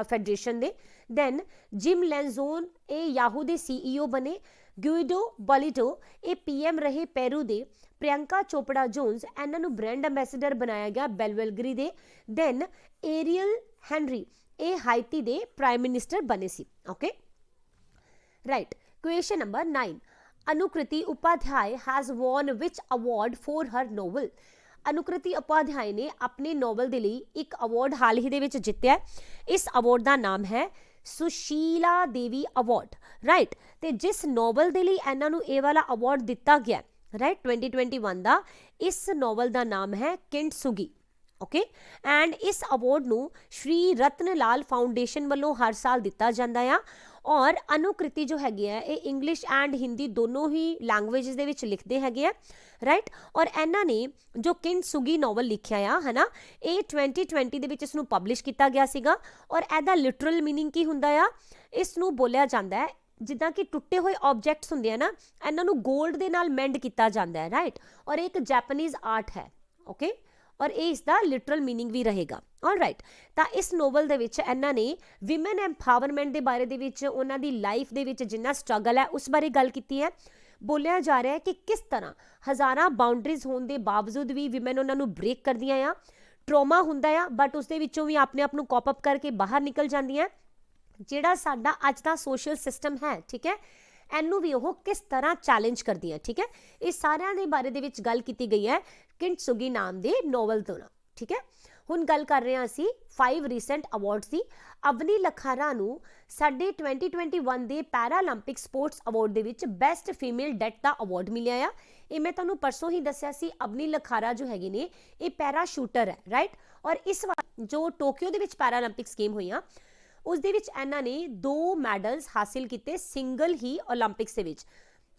ਫੈਡਰੇਸ਼ਨ ਦੇ ਦੈਨ ਜਿਮ ਲੈਂਜ਼ੋਨ ਇਹ ਯਾਹੂ ਦੇ CEO ਬਣੇ ਗੁਇਡੋ ਬੋਲੀਟੋ ਇਹ PM ਰਹੇ ਪੈਰੂ ਦੇ ਪ੍ਰਿਯੰਕਾ ਚੋਪੜਾ ਜੋਨਸ ਇਹਨਾਂ ਨੂੰ ਬ੍ਰਾਂਡ ਐਂਬੈਸਡਰ ਬਣਾਇਆ ਗਿਆ ਬੈਲਵੈਲਗਰੀ ਦੇ ਦੈਨ ਏਰੀਅਲ ਹੈਨਰੀ ਇਹ ਹਾਈਤੀ ਦੇ ਪ੍ਰਾਈਮ ਮਿਨਿਸਟਰ ਬਣੇ ਸੀ okay right question number 9 Anukriti Upadhyay has won which award for her novel Anukriti Upadhyay ने अपने नोवेल के लिए एक अवार्ड हाल ही दे विच जित्या इस अवार्ड का नाम है सुशीला देवी अवार्ड राइट ते जिस नोवेल के लिए इन्हां नूं ये वाला अवार्ड दिता गया राइट 2021 का इस नोवेल का नाम है किंटसुगी ओके एंड इस अवार्ड नूं श्री रत्न लाल फाउंडेशन वालों हर साल दिता जाता है और अनुकृति जो हैगी है ये इंग्लिश एंड हिंदी दोनों ही लैंग्वेजेस दे विच लिखते हैगे राइट और इन्हां ने जो किंटसुगी नोवल लिखिया है ना ये 2020 दे विच इसनूं पब्लिश किया गया सीगा और इहदा लिटरल मीनिंग की हुंदा आ इसनूं बोलिया जांदा है जिद्दां कि टुटे हुए ऑब्जेक्ट्स हुंदे आ ना इन्हां नूं गोल्ड दे नाल मेंड किया जांदा है राइट और एक जैपनीज आर्ट है ओके और ये इसका लिटरल मीनिंग भी रहेगा ऑल राइट तो इस नोवल दे विच इन्हां ने विमेन एम्पावरमेंट के बारे दे विच उन्हां दी लाइफ दे विच जिन्ना स्ट्रगल है उस बारे गल कीती है बोलिया जा रहा है कि किस तरह हज़ारां बाउंड्रीज होने के बावजूद भी विमेन उन्हां नूं ब्रेक करदियां आ ट्रोमा हुंदा आ बट उस दे विचों भी अपने आप नूं कॉप अप करके बाहर निकल जांदियां जिहड़ा साडा अज दा सोशल सिस्टम है ठीक है इनू भी वो किस तरह चैलेंज करती है ठीक है इस सारिਆਂ ਦੇ ਬਾਰੇ ਦੇ ਵਿੱਚ ਗੱਲ ਕੀਤੀ ਗਈ ਹੈ ਕਿੰਟਸੁਗੀ ਨਾਮ ਦੇ ਨੋਵਲ ਤੋਂ ਠੀਕ ਹੈ ਹੁਣ ਗੱਲ ਕਰ ਰਹੇ ਹਾਂ ਅਸੀਂ 5 ਰੀਸੈਂਟ ਅਵਾਰਡਸ ਦੀ ਅਵਨੀ ਲਖਾਰਾ ਨੂੰ ਸਾਡੇ 2021 ਦੇ ਪੈਰਾਲੰਪਿਕ ਸਪੋਰਟਸ ਅਵਾਰਡ ਦੇ ਵਿੱਚ ਬੈਸਟ ਫੀਮੇਲ ਡੈਟ ਦਾ ਅਵਾਰਡ ਮਿਲਿਆ ਆ ਇਹ ਮੈਂ ਤੁਹਾਨੂੰ ਪਰਸੋਂ ਹੀ ਦੱਸਿਆ ਸੀ ਅਵਨੀ ਲਖਾਰਾ ਜੋ ਹੈਗੇ ਨੇ ਇਹ ਪੈਰਾ ਸ਼ੂਟਰ ਹੈ ਰਾਈਟ ਔਰ ਇਸ ਵਾਰ ਜੋ ਟੋਕੀਓ ਦੇ ਵਿੱਚ ਪੈਰਾਲੰਪਿਕਸ ਗੇਮ ਹੋਈਆਂ ਉਸ ਦੇ ਵਿੱਚ ਇਹਨਾਂ ਨੇ 2 ਮੈਡਲਸ ਹਾਸਿਲ ਕੀਤੇ ਸਿੰਗਲ ਹੀ 올림픽ਸ ਦੇ ਵਿੱਚ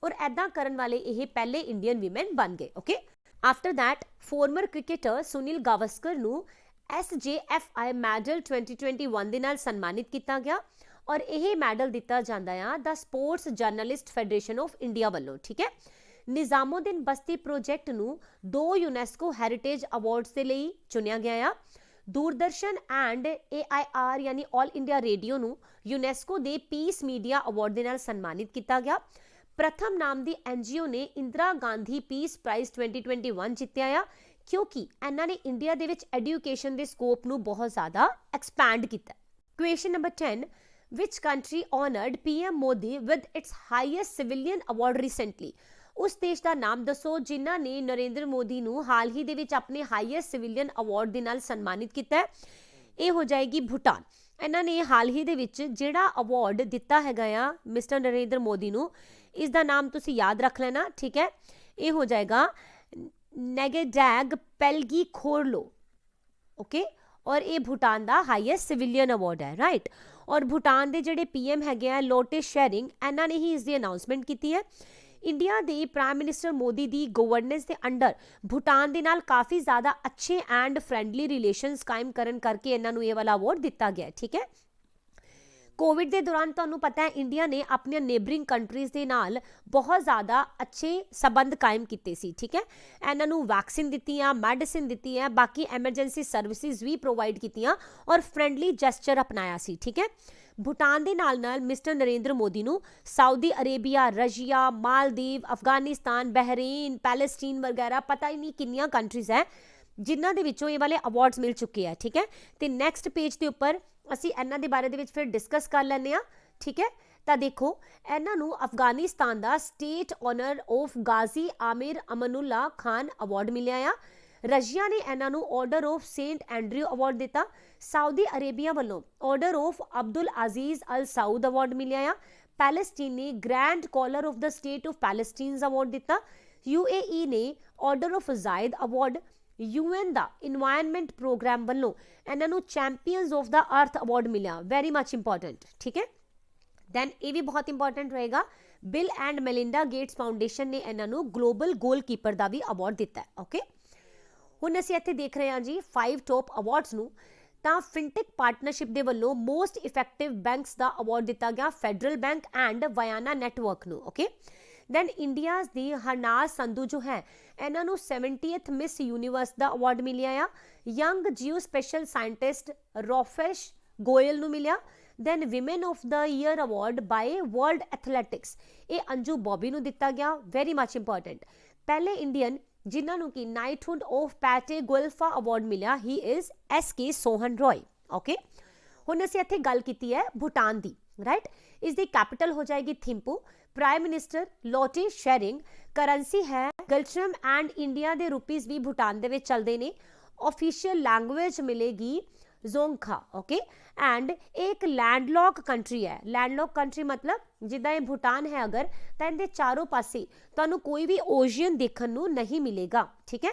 ਔਰ ਐਦਾਂ ਕਰਨ ਵਾਲੇ ਇਹ ਪਹਿਲੇ ਇੰਡੀਅਨ ਵੀਮਨ ਬਣ ਗਏ okay after that farmer cricketer Sunil Gavaskar ਨੂੰ SJFI ਮੈਡਲ 2021 ਦੇ ਨਾਲ ਸਨਮਾਨਿਤ ਕੀਤਾ ਗਿਆ और यह मैडल दिता जाता है the sports journalist federation of India वालों। ठीक है, निजामुद्दीन बस्ती प्रोजेक्ट नूं 2 यूनेस्को हैरिटेज अवार्ड्स के लिए चुनिया गया है। दूरदर्शन एंड AIR यानी ऑल इंडिया रेडियो नूं यूनेस्को के पीस मीडिया अवार्ड के नाल सन्मानित किया गया। प्रथम नाम की NGO ने इंदिरा गांधी पीस प्राइज 2021 जितया है, क्योंकि इन्होंने ने इंडिया दे विच एजुकेशन के स्कोप नूं बहुत ज़्यादा एक्सपैंड किया। Question number 10, which country honoured PM Modi with its highest civilian award recently. उस देश का नाम दसो जिन्हों ने नरेंद्र मोदी नूं हाल ही दे विच अपने हाईएस्ट सिविलियन अवार्ड दे नाल सन्मानित किया है। ये हो जाएगी भूटान। इन्होंने हाल ही दे विच जिहड़ा अवार्ड दिता है मिस्टर नरेंद्र मोदी नूं, इसका नाम तुसी याद रख लेना। ठीक है, ये हो जाएगा नेगेडैग पेल्गीखोरलो। ओके, और ये भूटान का हाईएस्ट सिविलियन अवार्ड है, राइट। और भूटान के जोड़े PM है लोटे शेरिंग, इन्होंने ही इसकी अनाउंसमेंट की है। इंडिया के प्राइम मिनिस्टर मोदी की गवर्नेंस के अंडर भूटान के नाल काफ़ी ज़्यादा अच्छे एंड फ्रेंडली रिलेशनस कायम करन करके इन्होंने ये वाला अवार्ड दिता गया। ठीक है, कोविड के दौरान तुहानूं पता है इंडिया ने अपने नेबरिंग कंट्रीज़ के नाल बहुत ज़्यादा अच्छे संबंध कायम किए सी। ठीक है, इन्होंने वैक्सीन दी, मैडिसिन दी है, बाकी एमरजेंसी सर्विसेज भी प्रोवाइड कीतियां और फ्रेंडली जेस्चर अपनाया सी। ठीक है, भूटान के नाल मिस्टर नरेंद्र मोदी नूं Saudi Arabia, Russia, Maldives, Afghanistan, Bahrain, Palestine वगैरह पता ही नहीं कितनी कंट्रीज़ है जिन्हों के विचों ये वाले अवार्ड्स मिल चुके हैं। ठीक है, तो नैक्सट पेज के उपर असी इन्हां दे बारे दे विच फिर डिस्कस कर लैंदे आ। ठीक है, तो देखो इन्हां नूं अफगानिस्तान का state honour of Ghazi Amir Amanullah Khan award मिलिया आ। रशिया ने इन्हां नूं order of Saint Andrew award दिता। सऊदी अरेबिया वालों order of Abdul Aziz Al Saud award मिलिया आ। पैलेस्टीन ने grand collar of the state of Palestine award दिता। UAE ने order of Zayed award. UN का इन्वायरमेंट प्रोग्राम वालों इन्होंने champions of the earth award मिला, वेरी मच इंपॉर्टेंट। ठीक है, दैन ये भी बहुत इंपॉर्टेंट रहेगा, bill and Melinda Gates foundation ने इन्होंने ग्लोबल गोल कीपर का भी अवार्ड दिता है। ओके, हुण असीं इत्थे देख रहे हैं जी 5 टॉप अवार्ड्स नूं। तां फिनटेक पार्टनरशिप दे वल्लों मोस्ट इफेक्टिव बैंक्स का अवार्ड दिता गया federal bank and Vayana network नूं। ओके, दैन इंडिया दी हरनाज संधू जो है इन्होंने 70th मिस यूनीवर्स का अवार्ड मिलिया आ। यंग जियो स्पेशल साइंटिस्ट रोफेश गोयल नूं मिलिया। Then women of the year award by World Athletics ये अंजू बॉबी नूं दिता गया, वेरी मच इंपॉर्टेंट। पहले इंडियन जिन्होंने कि नाइटहुड ऑफ पैटे गोल्फा अवार्ड मिला, he is SK Sohan Roy. Okay, हुण असीं इत्थे गल कीती है भूटान दी, राइट। इसकी कैपिटल हो जाएगी Thimphu. Prime minister Lotay Tshering, currency है गल्ट्रम एंड इंडिया के रुपीज़ भी भूटान दे विच चलते हैं। ऑफिशियल लैंग्वेज मिलेगी जोंखा। ओके, एंड एक लैंडलॉक कंट्री है। लैंडलॉक कंट्री मतलब जिदा ये भूटान है अगर तो इनके चारों पासे तुहानूं कोई भी ओशियन देखने नूं नहीं मिलेगा। ठीक है,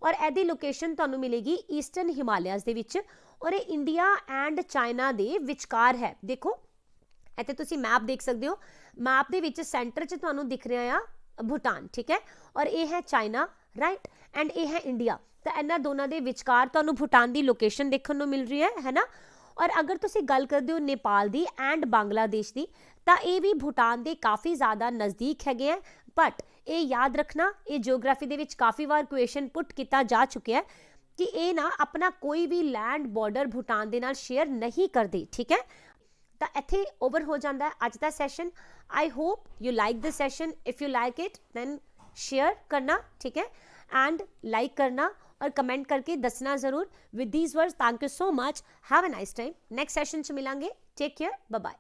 और यदी लोकेशन तुहानूं मिलेगी ईस्टर्न हिमालयस दे विच और ये इंडिया एंड चाइना दे विचकार है। देखो इत्थे तुसीं मैप देख सकते हो, मैप दे विच सेंटर च तुहानूं दिख रहा है भूटान। ठीक है, और ये है चाइना, राइट, एंड ये है इंडिया। तो इन्हां दोनों के विचकार तुहानूं भूटान की लोकेशन देखने को मिल रही है ना। और अगर तुसीं गल करदे हो नेपाल दी एंड बांग्लादेश की, तो ये भी भूटान के काफ़ी ज़्यादा नज़दीक है। बट ये याद रखना, ये जियोग्राफी दे विच काफ़ी बार क्वेश्चन पुट किया जा चुका है कि ये ना अपना कोई भी लैंड बॉर्डर भूटान के नाल शेयर नहीं करते। ठीक है, तो इत्थे ओवर हो जाता है अज का session. I hope you like the session. If you like it then share करना, ठीक है, एंड लाइक करना और कमेंट करके दसना जरूर। With these words thank you so much, have a nice time. Next session च मिलांगे, टेक केयर, बाय बाय।